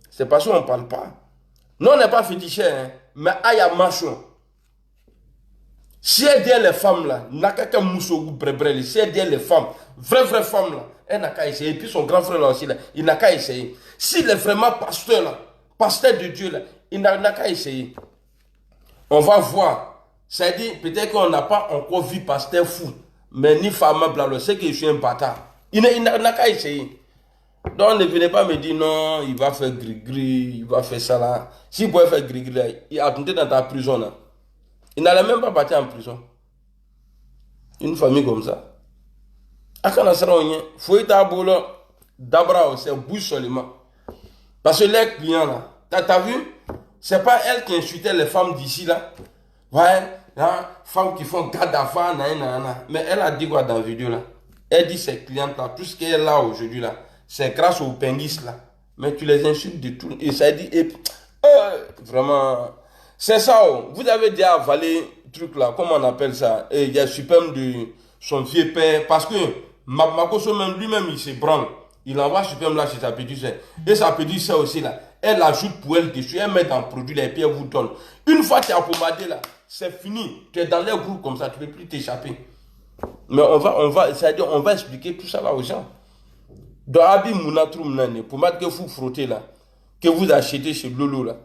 Speaker 1: C'est parce qu'on ne parle pas. Non, on n'est pas féticheur, hein, mais Aya Macho. Si elle dit les femmes là, n'a qu'à moussougou brebrel. Si elle dit les femmes, vraies femmes là, elle n'a qu'à essayer. Et puis son grand frère là aussi là, il n'a qu'à essayer. S'il est vraiment pasteur là, pasteur de Dieu là, il n'a qu'à essayer. On va voir. C'est-à-dire, peut-être qu'on n'a pas encore vu pasteur fou, mais ni femme blalo, c'est que je suis un bâtard. Il n'a qu'à essayer. Donc ne venez pas me dire non, il va faire gris-gris, il va faire ça là. S'il pouvait faire gris-gris, il a attendu dans ta prison là. Il n'allait même pas partir en prison. Une famille comme ça. Akana Saronye, faut être à boulot. D'abra, c'est bouche seulement. Parce que les clients là, t'as vu? C'est pas elle qui insultait les femmes d'ici là. Ouais, hein, femmes qui font garde à femme, mais elle a dit quoi dans la vidéo là? Elle dit ses clientes là, tout ce qu'elle est là aujourd'hui là, c'est grâce aux pénis là. Mais tu les insultes de tout. Et ça dit, vraiment. C'est ça, vous avez déjà avalé le truc là, comment on appelle ça? Et il y a Superme de son vieux père, parce que Makoso même lui-même il se branle. Il envoie Superme là chez sa petite soeur. Et sa petite soeur aussi là, elle ajoute pour elle dessus, elle met dans le produit là et puis elle vous donne. Une fois que tu es pomadé là, c'est fini. Tu es dans les groupes comme ça, tu ne peux plus t'échapper. Mais c'est-à-dire on va expliquer tout ça là aux gens. Dans Abi Mounatroum Nane, pour mettre que vous frottez là, que vous achetez chez Lolo là.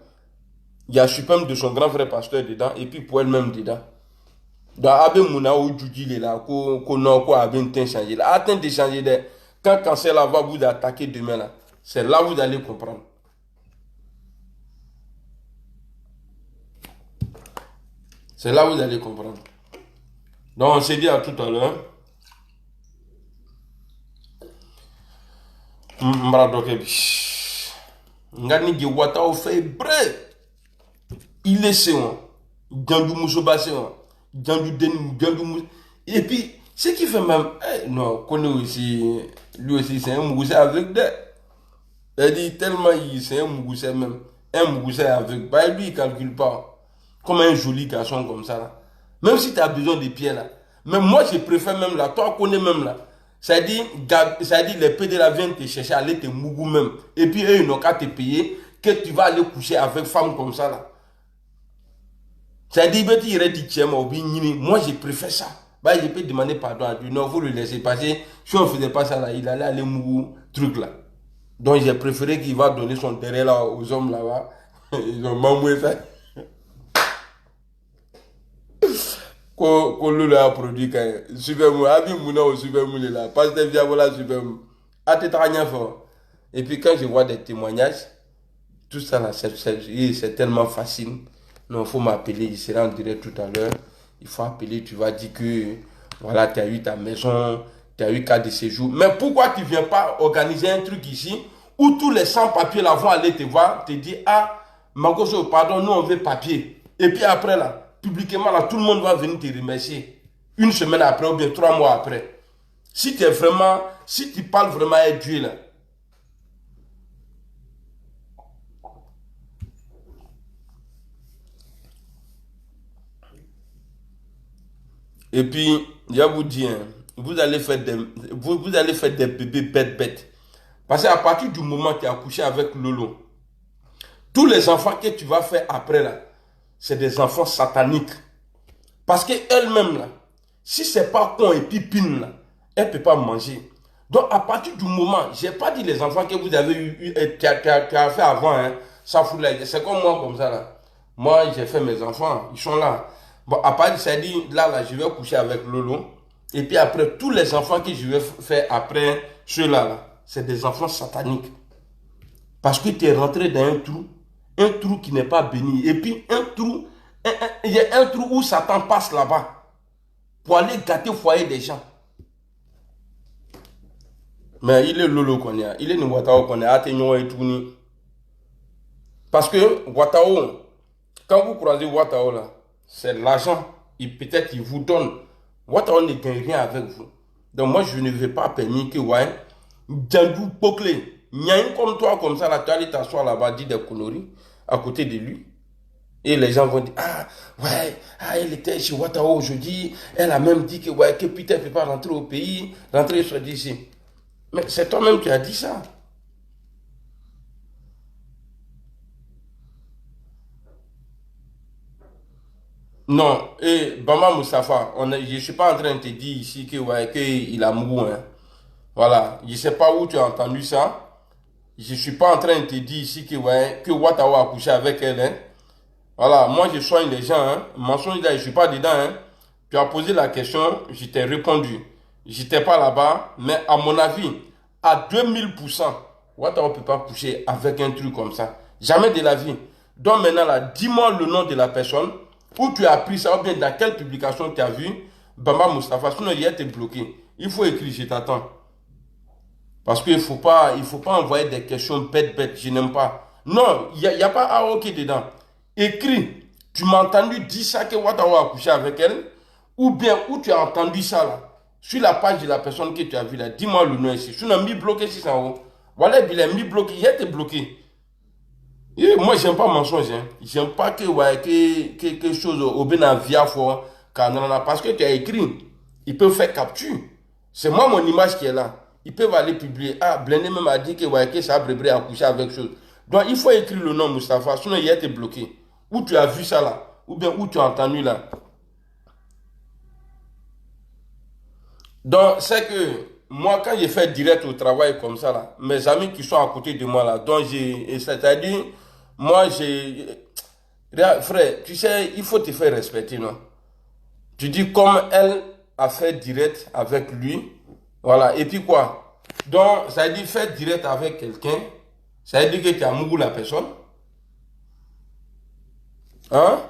Speaker 1: Il y a Superme de son grand frère pasteur dedans et puis pour elle-même dedans. Dans Abe Mouna ou Djudjile là, qu'on a quoi Abe changé là. Attends de changer de. Quand c'est là va vous attaquer demain là, c'est là vous allez comprendre. C'est là vous allez comprendre. Donc on s'est dit à tout à l'heure. M'bradokebi. Ngani gi Ouattao fait bref. Il est séant. Djandou Moussouba séant. Djandou Denou, Djandou Moussouba. Et puis, ce qui fait même. Non, connaît aussi. Lui aussi, c'est un Moussouba avec des. Il dit tellement c'est un Moussouba même. Un Moussouba avec. Bah, lui, il ne calcule pas. Comme un joli garçon comme ça là. Même si tu as besoin de pieds là. Mais moi, je préfère même là. Toi, connais même là. Ça dit, les PD là viennent te chercher, aller te mougou même. Et puis, eux, ils n'ont qu'à te payer. Que tu vas aller coucher avec femme comme ça là. Ça dit, moi je préfère ça. Bah, je peux demander pardon à Dieu. Non, vous le laissez passer. Si on ne faisait pas ça là, il allait aller mou truc là. Donc j'ai préféré qu'il va donner son terrain là aux hommes là-bas. Ils ont mamoué ça. Ko Lolo a produit quand même. Super Moule. Abi Mouna au Super Moule là. Pasteur Viabola Super Moule. A te rien fort. Et puis quand je vois des témoignages, tout ça là, c'est tellement facile. Non, il faut m'appeler. Il sera en direct tout à l'heure. Il faut appeler. Tu vas dire que voilà, tu as eu ta maison, tu as eu carte de séjour. Mais pourquoi tu ne viens pas organiser un truc ici où tous les sans-papiers là vont aller te voir, te dire ah, Magoso, pardon, nous on veut papier. Et puis après là, publiquement là, tout le monde va venir te remercier. Une semaine après ou bien 3 mois après. Si tu es vraiment, si tu parles vraiment à Dieu là. Et puis, je vais vous dire, vous allez faire des bébés bêtes. Parce qu'à partir du moment où tu as accouché avec Lolo, tous les enfants que tu vas faire après là, c'est des enfants sataniques. Parce qu'elle-même là, si c'est pas con et pipine là, elle ne peut pas manger. Donc à partir du moment, je n'ai pas dit les enfants que vous avez eu, tu as fait avant, hein, ça fout là. C'est comme moi comme ça là. Moi j'ai fait mes enfants, ils sont là. Bon, à partir de ça, dit là, je vais coucher avec Lolo. Et puis après, tous les enfants que je vais faire après ceux-là, c'est des enfants sataniques. Parce que tu es rentré dans un trou qui n'est pas béni. Et puis il y a un trou où Satan passe là-bas pour aller gâter le foyer des gens. Mais il est Lolo qu'on est, il est Nwatao qu'on est, Athénion et tout. Parce que Watao, quand vous croisez Watao là, c'est l'argent. Peut-être il vous donne. Watao ne gagne rien avec vous. Donc moi je ne vais pas permettre que ouais, Djandou Poclé, Nyan comme toi comme ça, là, tu allais t'asseoir là-bas, dire des conneries à côté de lui. Et les gens vont dire, ah ouais, ah, elle était chez Watao aujourd'hui, elle a même dit que ouais, que Peter ne peut pas rentrer au pays, rentrer sur d'ici. Mais c'est toi-même qui as dit ça. Non, et Bama Moustapha, je ne suis pas en train de te dire ici que, ouais, qu'il a mouru. Hein. Voilà, je ne sais pas où tu as entendu ça. Je ne suis pas en train de te dire ici que, ouais, que Watao a couché avec elle. Hein. Voilà, moi je soigne les gens. Hein. Mensonge là, je ne suis pas dedans. Hein. Tu as posé la question, je t'ai répondu. Je n'étais pas là-bas, mais à mon avis, à 2000%, Watao ne peut pas coucher avec un truc comme ça. Jamais de la vie. Donc maintenant, là, dis-moi le nom de la personne. Où tu as appris ça, ou bien dans quelle publication tu as vu, Bamba Moustapha, sinon il a été bloqué. Il faut écrire, je t'attends. Parce qu'il ne faut pas envoyer des questions bêtes, je n'aime pas. Non, il n'y a pas à OK dedans. Écris, tu m'as entendu dire ça que Watao a couché avec elle, ou bien où tu as entendu ça là, sur la page de la personne que tu as vue là, dis-moi le nom ici. Je suis mis bloqué ici en haut. Voilà, il est mis bloqué, il a été bloqué. Et moi, j'aime pas mensonge. Hein. J'aime pas que, ouais, que quelque chose au bien via fort. Parce que tu as écrit. Ils peuvent faire capture. C'est moi mon image qui est là. Ils peuvent aller publier. Ah, Blendé même a dit que, ouais, que ça a brébé à coucher avec chose. Donc, il faut écrire le nom Moustapha. Sinon, il a été bloqué. Où tu as vu ça là. Ou bien où tu as entendu là. Donc, c'est que moi, quand j'ai fait direct au travail comme ça, là, mes amis qui sont à côté de moi, là, donc c'est-à-dire, moi, frère, tu sais, il faut te faire respecter, non? Tu dis comme elle a fait direct avec lui, voilà, et puis quoi? Donc, ça veut dire faire direct avec quelqu'un, ça veut dire que tu as mouru la personne, hein?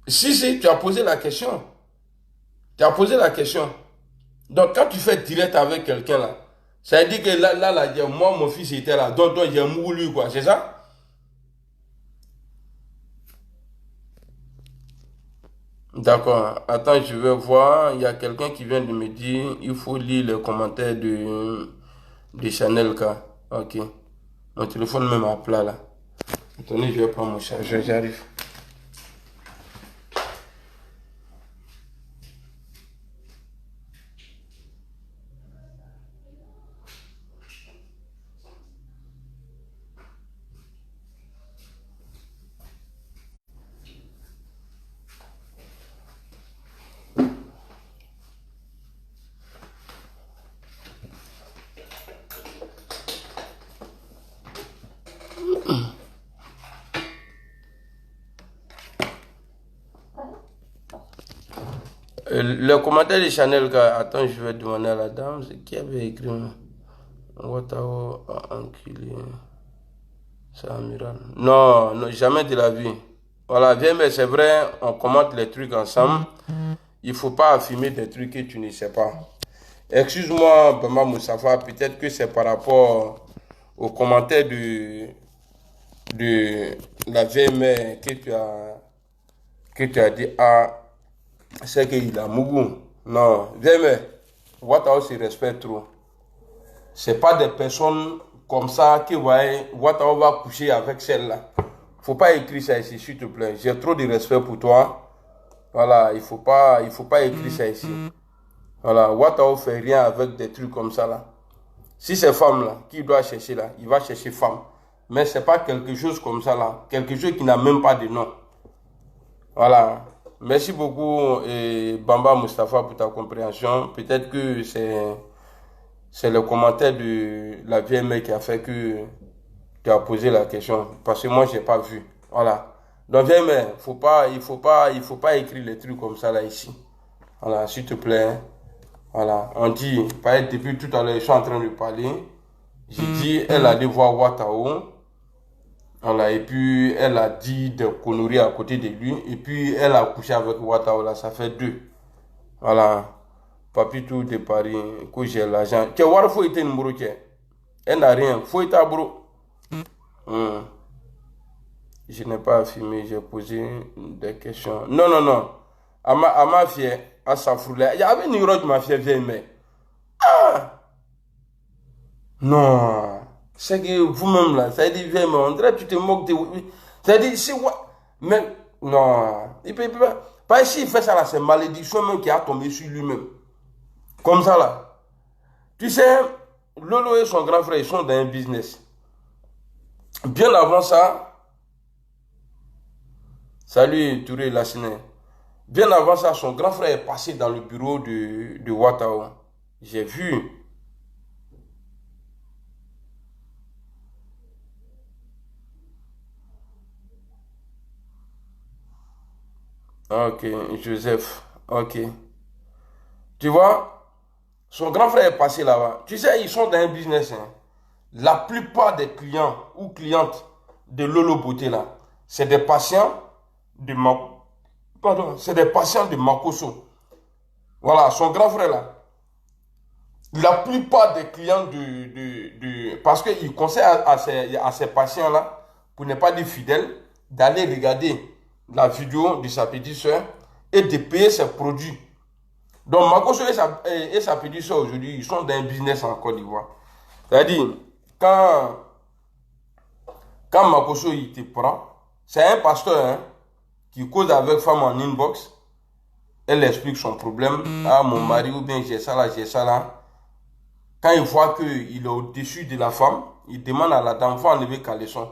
Speaker 1: Si, tu as posé la question. Tu as posé la question. Donc, quand tu fais direct avec quelqu'un là, ça veut dire que là, moi, mon fils était là. Donc j'ai mouru, quoi. C'est ça? D'accord. Attends, je vais voir. Il y a quelqu'un qui vient de me dire il faut lire les commentaires de Chanel K. Ok. Mon téléphone même à plat là. Attendez, je vais prendre mon chargeur. J'arrive. Le commentaire de Chanel, attends, je vais demander à la dame, c'est qui avait écrit Watao a enculé. C'est amiral. Non, non, jamais de la vie. Voilà, viens, mais c'est vrai, on commente les trucs ensemble. Il ne faut pas affirmer des trucs que tu ne sais pas. Excuse-moi, Bamba Moussafa, peut-être que c'est par rapport aux commentaires de la vieille mère que tu as dit, ah, c'est qu'il a mougou. Non, vieille mère, Watao se respecte trop. C'est pas des personnes comme ça qui Watao va coucher avec celle-là. Faut pas écrire ça ici, s'il te plaît. J'ai trop de respect pour toi. Voilà, il faut pas écrire ça ici. Voilà, Watao fait rien avec des trucs comme ça là. Si c'est femme là, qui doit chercher là, il va chercher femme. Mais c'est pas quelque chose comme ça là. Quelque chose qui n'a même pas de nom. Voilà. Merci beaucoup Bamba Moustapha pour ta compréhension. Peut-être que c'est le commentaire de la vieille mère qui a fait que tu as posé la question. Parce que moi, je n'ai pas vu. Voilà. Donc, vieille mère, il faut pas écrire les trucs comme ça là ici. Voilà, s'il te plaît. Voilà. On dit, depuis tout à l'heure, je suis en train de parler. J'ai dit, elle a dû voir Watao. Voilà, et puis elle a dit de conneries à côté de lui. Et puis elle a couché avec Watao là, ça fait 2. Voilà. Papi tout de Paris, que j'ai l'argent. Que war faut être numéro que. Elle n'a rien. Faut être à bro. Je n'ai pas affirmé, j'ai posé des questions. Non, non, non. À ma fille, à sa froula. Il y avait une numéro de ma fille vieille mais. Ah! Non. C'est que vous-même là, ça dit vieille mais on dirait que tu te moques de. Ça dit, c'est quoi? Mais, non. Il peut pas. Pas ici, il fait ça là, c'est malédiction même qui a tombé sur lui-même. Comme ça là. Tu sais, Lolo et son grand frère, ils sont dans un business. Bien avant ça, salut Touré Lassiné. Bien avant ça, son grand frère est passé dans le bureau de Watao. J'ai vu. Ok, Joseph. Ok. Tu vois, son grand frère est passé là-bas. Tu sais, ils sont dans un business. Hein. La plupart des clients ou clientes de Lolo Beauté là, c'est des patients de c'est des patients de Makoso. Voilà, son grand frère là. La plupart des clients parce qu'il conseille à ces patients là, pour ne pas dire fidèles, d'aller regarder la vidéo de sa petite soeur et de payer ses produits. Donc Makoso et sa petite soeur aujourd'hui, ils sont dans un business en Côte d'Ivoire. C'est-à-dire, quand Makoso il te prend, c'est un pasteur hein, qui cause avec femme en inbox. Elle explique son problème. Ah, mon mari, ou bien j'ai ça là, j'ai ça là. Quand il voit qu'il est au-dessus de la femme, il demande à la dame, il faut enlever caleçon.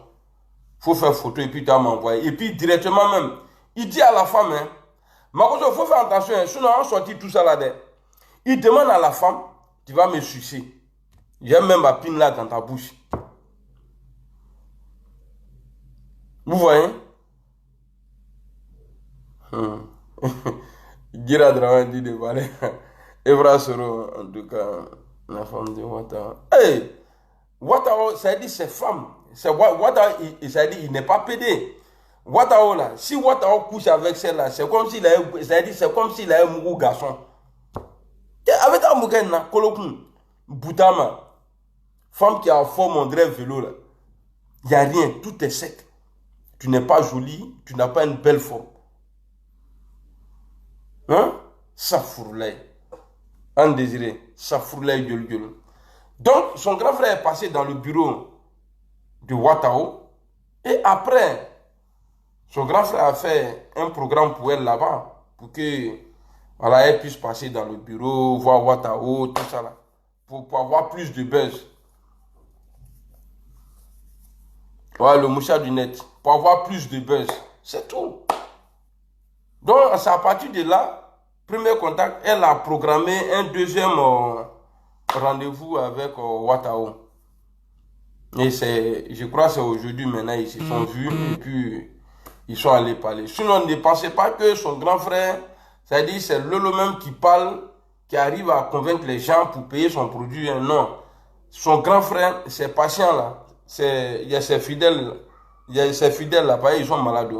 Speaker 1: Il faut faire photo et puis tu vas m'envoyer. Et puis directement même, il dit à la femme, hein, Makoso, il faut faire attention, hein, sinon on sortit tout ça là. Il demande à la femme, tu vas me sucer. J'ai même ma pine là dans ta bouche. Vous voyez? Gira Draman dit de parler. Evra Soro, en tout cas, la femme de Watao. Hey! Watao, ça dit c'est femme. Watao, ça dit il n'est pas pédé. Watao là, si Watao couche avec celle-là, c'est comme s'il a un mougou garçon. Avec un mougou là, Kolokun, Boutama, femme qui a forme en rêve vélo là. Il n'y a rien, tout est sec. Tu n'es pas jolie, tu n'as pas une belle forme. Hein? Ça fourlait. Un désiré, ça fourlait gueule. Donc, son grand frère est passé dans le bureau de Watao. Et après, son grand frère a fait un programme pour elle là-bas. Pour que, voilà, elle puisse passer dans le bureau, voir Watao, tout ça là. Pour avoir plus de buzz. Voilà, le mouchard du net. Pour avoir plus de buzz. C'est tout. Donc, c'est à partir de là, premier contact, elle a programmé un deuxième rendez-vous avec Watao. Et je crois que c'est aujourd'hui maintenant, ils se sont vus et puis ils sont allés parler. Sinon, ne pensez pas que son grand frère, C'est-à-dire c'est Lolo même qui parle, qui arrive à convaincre les gens pour payer son produit. Non. Son grand frère, c'est patient là. Il y a ses fidèles. Il y a ses fidèles là, ils sont malades.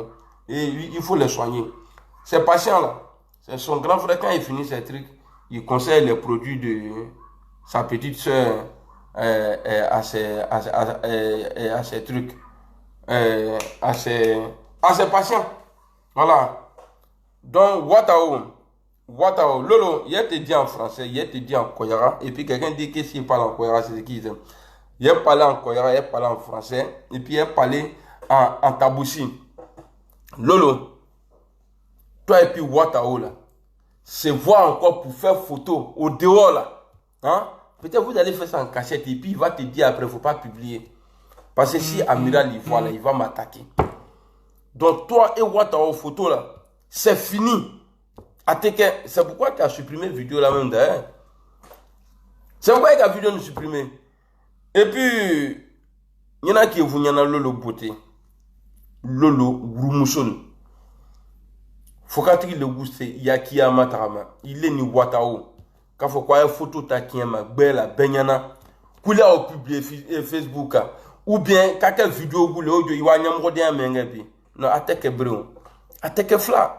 Speaker 1: Et il faut les soigner. C'est patient là. C'est son grand frère, quand il finit ses trucs, il conseille les produits de sa petite soeur à ses trucs. À ses patients. Voilà. Donc, Watao, Lolo, il te dit en français, il te dit en koyara, et puis quelqu'un dit que s'il parle en koyara, c'est ce qu'il dit. Il parle en koyara, il parle en français, et puis il parle en taboussi. Lolo, toi et puis Watao là, c'est voir encore pour faire photo au dehors là. Hein? Peut-être vous allez faire ça en cachette, et puis il va te dire après, il ne faut pas publier. Parce que si Amiral il voit là, il va m'attaquer. Donc toi et Watao photo là, c'est fini. C'est pourquoi tu as supprimé la vidéo là même d'ailleurs. C'est pourquoi la vidéo nous supprimé. Et puis, il y en a qui vous y en a Lolo beauté. Lolo Groumuson. Faut qu'attendre le goût c'est Yakiyama Tarama. Il est ni Watao. Quand faut quoi photo ta kiyama bella benyana. Couleur au publier Facebook. Ou bien quelques vidéos vous le audio il va nyamrodi un mengebi. Non, attaque bro. Attaque fla.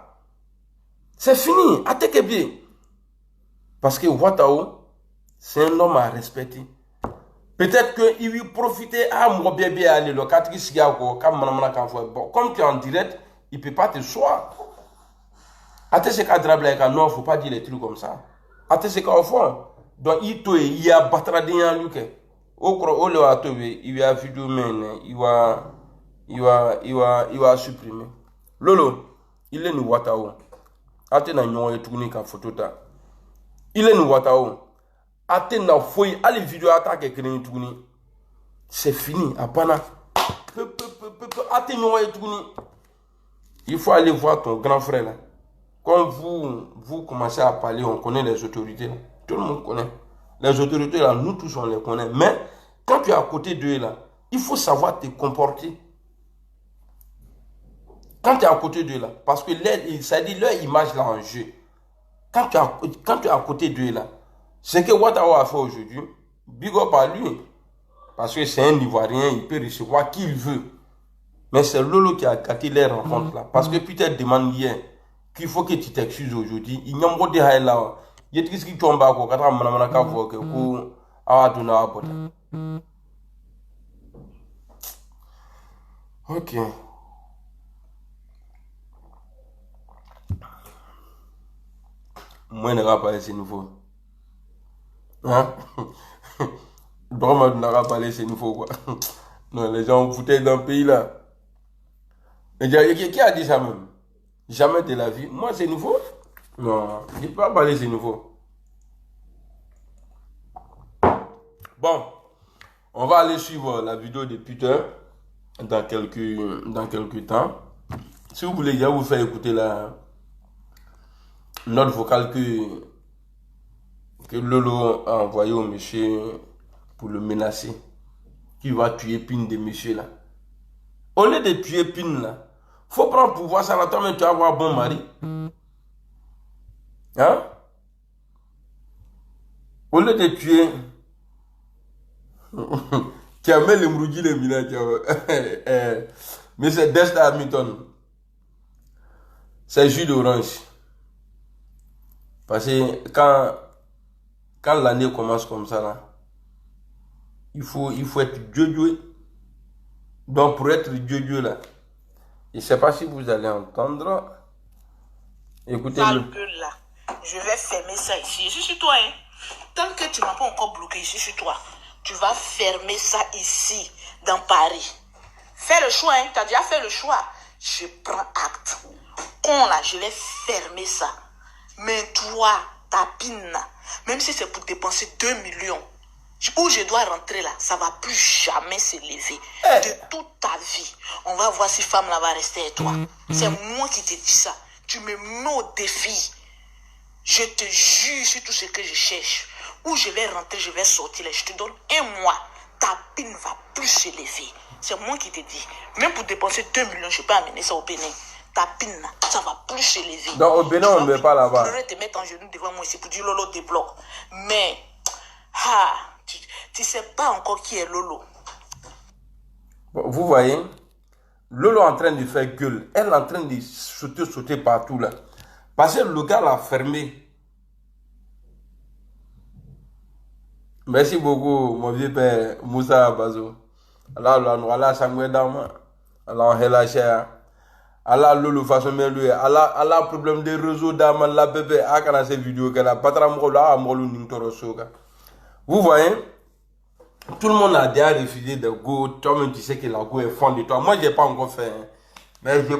Speaker 1: C'est fini, attaquez bien. Parce que Watao, c'est un homme à respecter. Peut-être qu'il va profiter à mon bébé aller le 4 bon, comme tu es en direct, il ne peut pas te soir. Attends, c'est qu'à non, il ne faut pas dire les trucs comme ça. Attends, c'est qu'au fond, donc il y a battra d'un lui. Il va vidéo, il va supprimer. Lolo, il est nous Watao. Ate na nyon etuni ka photo ta. Il est nous Watao. Ate na foyi ali vidéo attaque kene tuni. C'est fini, apana. Ate nyon etuni. Il faut aller voir ton grand frère là. Quand vous commencez à parler, on connaît les autorités là. Tout le monde connaît. Les autorités là, nous tous on les connaît. Mais quand tu es à côté d'eux là, il faut savoir te comporter. Quand tu es à côté d'eux là, parce que ça dit leur image là en jeu. Quand tu es à côté d'eux là, ce que Watao a fait aujourd'hui, big up à lui. Parce que c'est un Ivoirien, il peut recevoir qui il veut. Mais c'est Lolo qui a gâté les rencontres là. Parce que Peter demande hier qu'il faut que tu t'excuses aujourd'hui. Il n'y a pas de haï là. Il y a des qui tombent à côté de ok. Moi, je ne vais pas parler ce nouveau. Hein? Vraiment, je ne vais pas parler ce nouveau, quoi. Non, les gens ont foutu dans le pays, là. Qui a dit ça même? Jamais de la vie. Moi, c'est nouveau? Non, je ne peux pas parler ce nouveau. Bon, on va aller suivre la vidéo de Peter dans quelques temps. Si vous voulez, je vais vous faire écouter la note vocale que Lolo a envoyé au monsieur pour le menacer. Qui va tuer Pin de monsieur là. Au lieu de tuer Pin là, faut prendre pouvoir ça là, toi mais tu vas avoir un bon mari. Hein? Au lieu de tuer qui a mis le mrougi les minets, mais c'est Desta Hamilton. C'est jus d'orange. Parce que quand l'année commence comme ça, là, il faut être Dieu. Donc pour être Dieu là, je ne sais pas si vous allez entendre. Écoutez-le.
Speaker 2: Là, je vais fermer ça ici. Je suis sur toi. Hein. Tant que tu ne m'as pas encore bloqué ici sur toi, tu vas fermer ça ici, dans Paris. Fais le choix. Hein. Tu as déjà fait le choix. Je prends acte. Con là, je vais fermer ça. Mais toi, ta pine, même si c'est pour dépenser 2 millions, où je dois rentrer là, ça ne va plus jamais s'élever. De toute ta vie, on va voir si femme là va rester avec toi. C'est moi qui te dis ça. Tu me mets au défi. Je te jure sur tout ce que je cherche. Où je vais rentrer, je vais sortir là. Je te donne un mois. Ta pine ne va plus s'élever. C'est moi qui te dis. Même pour dépenser 2 millions, je peux amener ça au Bénin. ta pine, ça va plus s'élever.
Speaker 1: Donc au Bénin, on ne met pas là-bas.
Speaker 2: Je vais te mettre en genou devant moi ici pour dire Lolo débloque. Mais, tu sais pas encore qui est Lolo.
Speaker 1: Bon, vous voyez, Lolo est en train de faire gueule. Elle est en train de sauter partout là. Parce que le gars l'a fermé. Merci beaucoup, mon vieux père Moussa Bazo. Allah Samuel Dama. Allah Helacha. Allah Lolo façon lui. Allah problème de réseau Dama la bébé. A kana ces vidéos qu'elle a pas là Molo Nintoro Soka. Vous voyez, tout le monde a déjà refusé de go. Toi-même, tu sais que la go est fond de toi. Moi, je n'ai pas encore fait. Hein. Mais je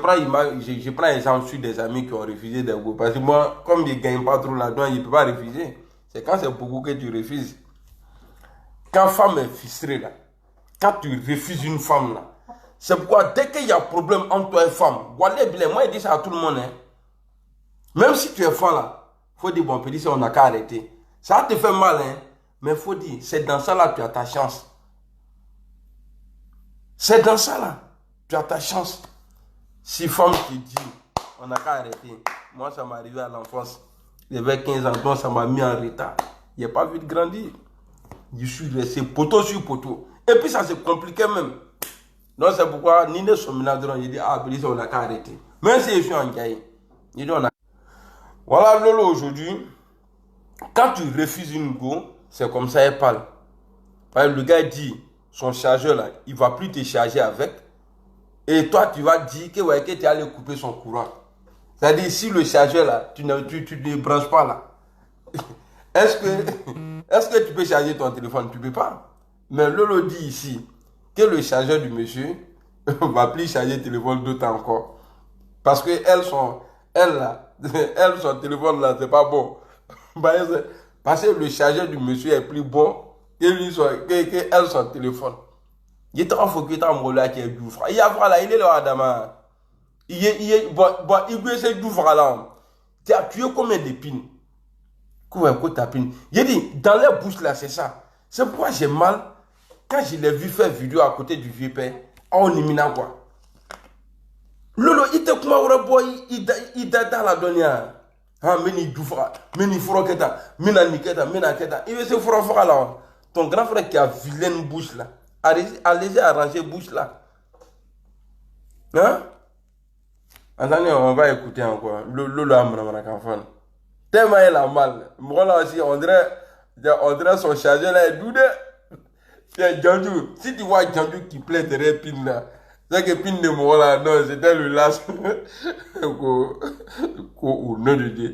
Speaker 1: prends exemple sur des amis qui ont refusé de go. Parce que moi, comme je ne gagne pas trop là-dedans, je ne peux pas refuser. C'est quand c'est beaucoup que tu refuses. Quand femme est frustrée, là, quand tu refuses une femme, là, c'est pourquoi dès qu'il y a problème entre toi et femme, moi, je dis ça à tout le monde. Hein. Même si tu es femme, là, il faut dire, bon, on peut dire, on n'a qu'à arrêter. Ça te fait mal, hein. Mais il faut dire, c'est dans ça là que tu as ta chance. C'est dans ça là, tu as ta chance. Si femme te dit, on n'a qu'à arrêter. Moi, ça m'est arrivé à l'enfance. J'avais 15 ans, donc ça m'a mis en retard. Il n'y a pas vu de grandir. Je suis resté poteau sur poteau. Et puis ça s'est compliqué même. Donc c'est pourquoi, ni de son ménage, j'ai dit, on n'a qu'à arrêter. Même si je suis en gaïe. Voilà Lolo aujourd'hui. Quand tu refuses une go, c'est comme ça elle parle. Le gars dit, son chargeur là, il ne va plus te charger avec. Et toi, tu vas dire que tu allais couper son courant. C'est-à-dire, si le chargeur là, tu ne branches pas là. Est-ce que tu peux charger ton téléphone? Tu ne peux pas. Mais Lolo dit ici que le chargeur du monsieur ne va plus charger le téléphone d'autant encore. Parce que son téléphone là, c'est pas bon. Parce que le chargeur du monsieur est plus bon que elle, son téléphone. Il est en faux que tu as un qui est du frère. Il y a voilà, il est là, Adama. Il veut essayer de faire là. Tu as tué combien d'épines? Il dit, dans les bouches là, c'est ça. C'est pourquoi j'ai mal quand je l'ai vu faire vidéo à côté du vieux père. On élimine quoi. Lolo, il te comment il data la donia. Ah, meni doufra, meni froketa, mena niketa, mena keta. Il veut se frofra là. Ton grand frère qui a vilaine bouche là. Allez arranger bouche là. Hein? Attendez, on va écouter encore. Lolo amana kanfan. Tellement il a mal. Moi là aussi, on dirait son chargeur là est doudé. Si tu vois Djandou qui plaît derrière Pin là, c'est que Pin de moi là, non, c'était le last. Au nom de Dieu,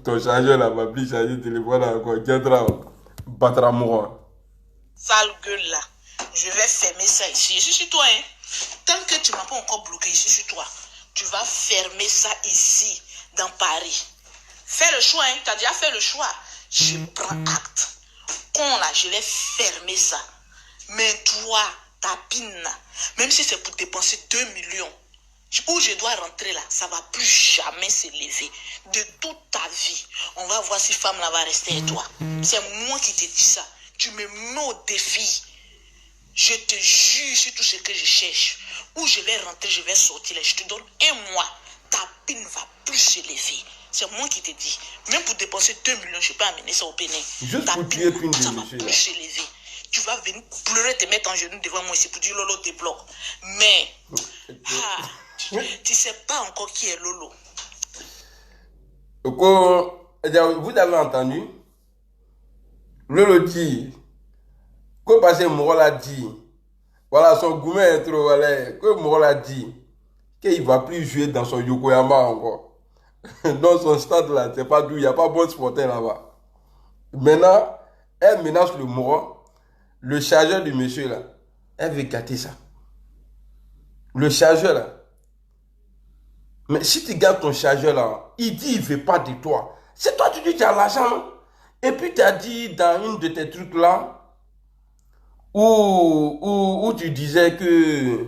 Speaker 1: ton chargeur là va plus charger le téléphone encore. Diandra, battra moi.
Speaker 2: Sale gueule là, je vais fermer ça ici. Je suis sur toi, hein. Tant que tu m'as pas encore bloqué ici sur toi, tu vas fermer ça ici, dans Paris. Fais le choix, hein. Tu as déjà fait le choix. Je prends acte. Con là, je vais fermer ça. Mais toi, ta pine, même si c'est pour dépenser 2 millions, où je dois rentrer là, ça va plus jamais s'élever. De toute ta vie, on va voir si femme là va rester avec toi. C'est moi qui te dis ça. Tu me mets au défi. Je te jure sur tout ce que je cherche. Où je vais rentrer, je vais sortir là. Je te donne un mois. Ta pine va plus s'élever. C'est moi qui te dis. Même pour dépenser 2 millions, je peux amener ça au Bénin.
Speaker 1: Juste
Speaker 2: ta
Speaker 1: pour
Speaker 2: pine,
Speaker 1: tuer Pine
Speaker 2: ça
Speaker 1: de
Speaker 2: va
Speaker 1: monsieur,
Speaker 2: plus
Speaker 1: là.
Speaker 2: s'élever. Tu vas venir pleurer, te mettre en genou devant moi ici pour dire Lolo débloque. Mais, tu sais pas encore qui est Lolo.
Speaker 1: Vous avez entendu? Lolo dit, que passer Morola dit, voilà son gourmet est trop, voilà, que Morola dit, qu'il ne va plus jouer dans son Yokoyama encore. Dans son stade là, c'est pas d'où, il n'y a pas bon sportif là-bas. Maintenant, elle menace le Moro, le chargeur du monsieur là, elle veut gâter ça. Le chargeur là. Mais si tu gardes ton chargeur là, il dit il ne veut pas de toi. C'est toi, tu dis que tu as l'argent, non? Et puis tu as dit dans une de tes trucs là, où tu disais que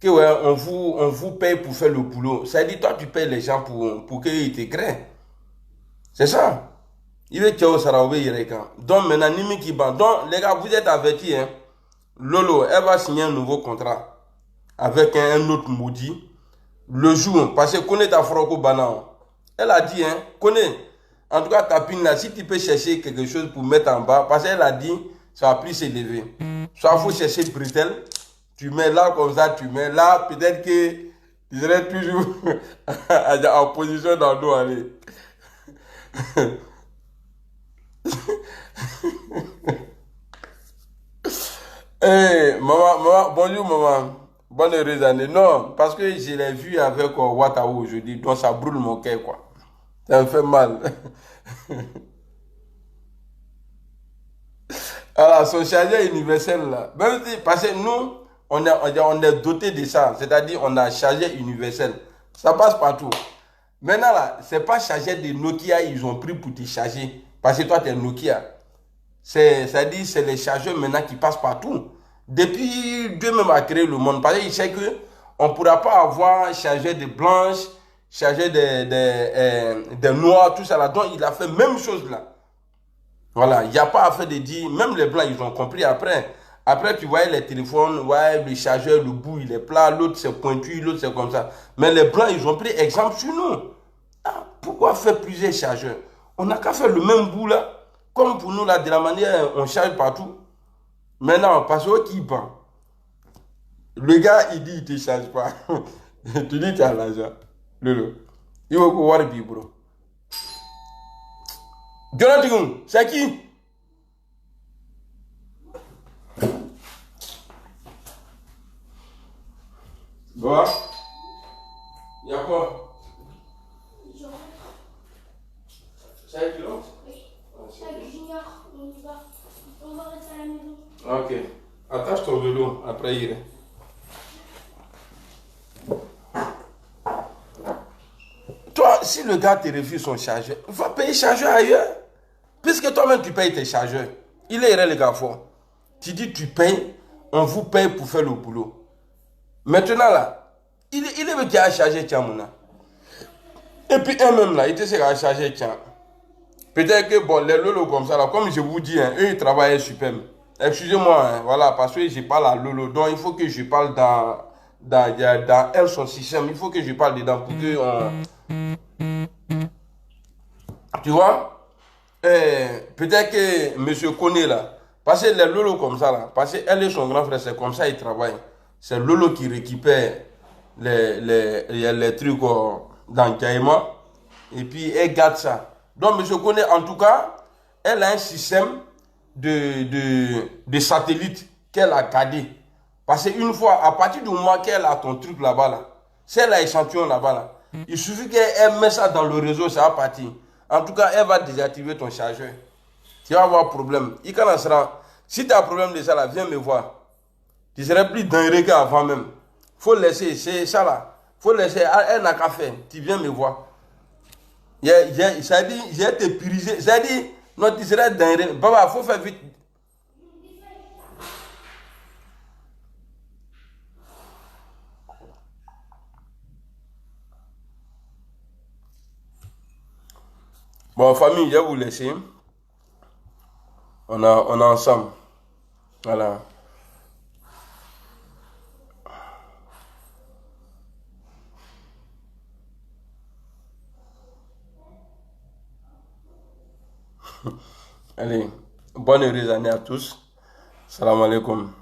Speaker 1: ouais, on vous paye pour faire le boulot. Ça dit toi tu payes les gens pour qu'ils te créent. C'est ça. Il veut que tu aies donc maintenant, Nimi qui bat. Donc les gars, vous êtes avertis. Hein? Lolo, elle va signer un nouveau contrat avec un autre maudit. le jour, parce que connais ta Froko Banan. Elle a dit, hein, connais. En tout cas, ta pine là, si tu peux chercher quelque chose pour mettre en bas, parce qu'elle a dit, ça va plus s'élever. Soit il faut chercher bretelle, tu mets là comme ça, tu mets là, peut-être que tu serais toujours en position dans l'eau, allez. Hey, maman, bonjour maman. Bonne heureuse année. Non, parce que je l'ai vu avec Wataou aujourd'hui, donc ça brûle mon cœur, quoi. Ça me fait mal. Alors, son chargeur universel, là, même si, parce que nous, on est doté de ça, c'est-à-dire on a chargeur universel. Ça passe partout. Maintenant, là, c'est pas chargeur de Nokia, ils ont pris pour te charger. Parce que toi, tu es Nokia. C'est-à-dire, c'est les chargeurs maintenant qui passent partout. Depuis Dieu même a créé le monde, parce qu'il sait qu'on ne pourra pas avoir chargeur de blanche, chargeur de noir, tout ça là. Donc, il a fait même chose là. Voilà, il n'y a pas à faire de dire, même les blancs, ils ont compris après. Après, tu voyais les téléphones, ouais, le chargeur, le bout, il est plat, l'autre c'est pointu, l'autre c'est comme ça. Mais les blancs, ils ont pris exemple sur nous. Ah, pourquoi faire plusieurs chargeurs? On n'a qu'à faire le même bout là. Comme pour nous là, de la manière, on charge partout. Maintenant, parce que qui prend? Le gars, il dit, il ne te charge pas. Tu dis, tu as l'argent. Lolo. Il faut voir le bro. Jonathan, c'est qui? Bon. Il y a quoi? C'est un kilo?
Speaker 3: Oui. Avec Junior, on y va. On va rester à la maison.
Speaker 1: Ok. Attache ton vélo, après il irait. Toi, si le gars te refuse son chargeur, va payer chargeur ailleurs. Puisque toi-même tu payes tes chargeurs. Il est le gars fort. Tu dis tu payes, on vous paye pour faire le boulot. Maintenant là, il est qui a chargé tiens mon. Et puis eux-mêmes là, il te sait à charger tiens. Peut-être que bon, les lolos comme ça là, comme je vous dis, hein, eux ils travaillent super. Excusez-moi, hein, voilà, parce que je parle à Lolo, donc il faut que je parle dans elle, son système, il faut que je parle dedans pour que on... Tu vois, peut-être que monsieur connaît là, parce que les Lolo comme ça là, parce qu'elle et son grand frère, c'est comme ça ils travaillent. C'est Lolo qui récupère les trucs dans Kaima, et puis elle garde ça. Donc monsieur connaît, en tout cas, elle a un système de satellite qu'elle a gardé. Parce qu'une fois, à partir du moment qu'elle a ton truc là-bas, là, si elle a échantillon là-bas, là, il suffit qu'elle mette ça dans le réseau, ça va partir. En tout cas, elle va désactiver ton chargeur. Tu vas avoir problème. Si tu as un problème de ça, là, viens me voir. Tu serais plus dangereux qu'avant même. Faut laisser, c'est ça là. Faut laisser, elle n'a qu'à faire. Tu viens me voir. Ça dit, j'ai été purgé. Ça dit, non, tu serais dangereux. Papa, faut faire vite. Bon, famille, je vais vous laisser. On est ensemble. Voilà. Allez, bonne heureuse année à tous. Salam alaikum.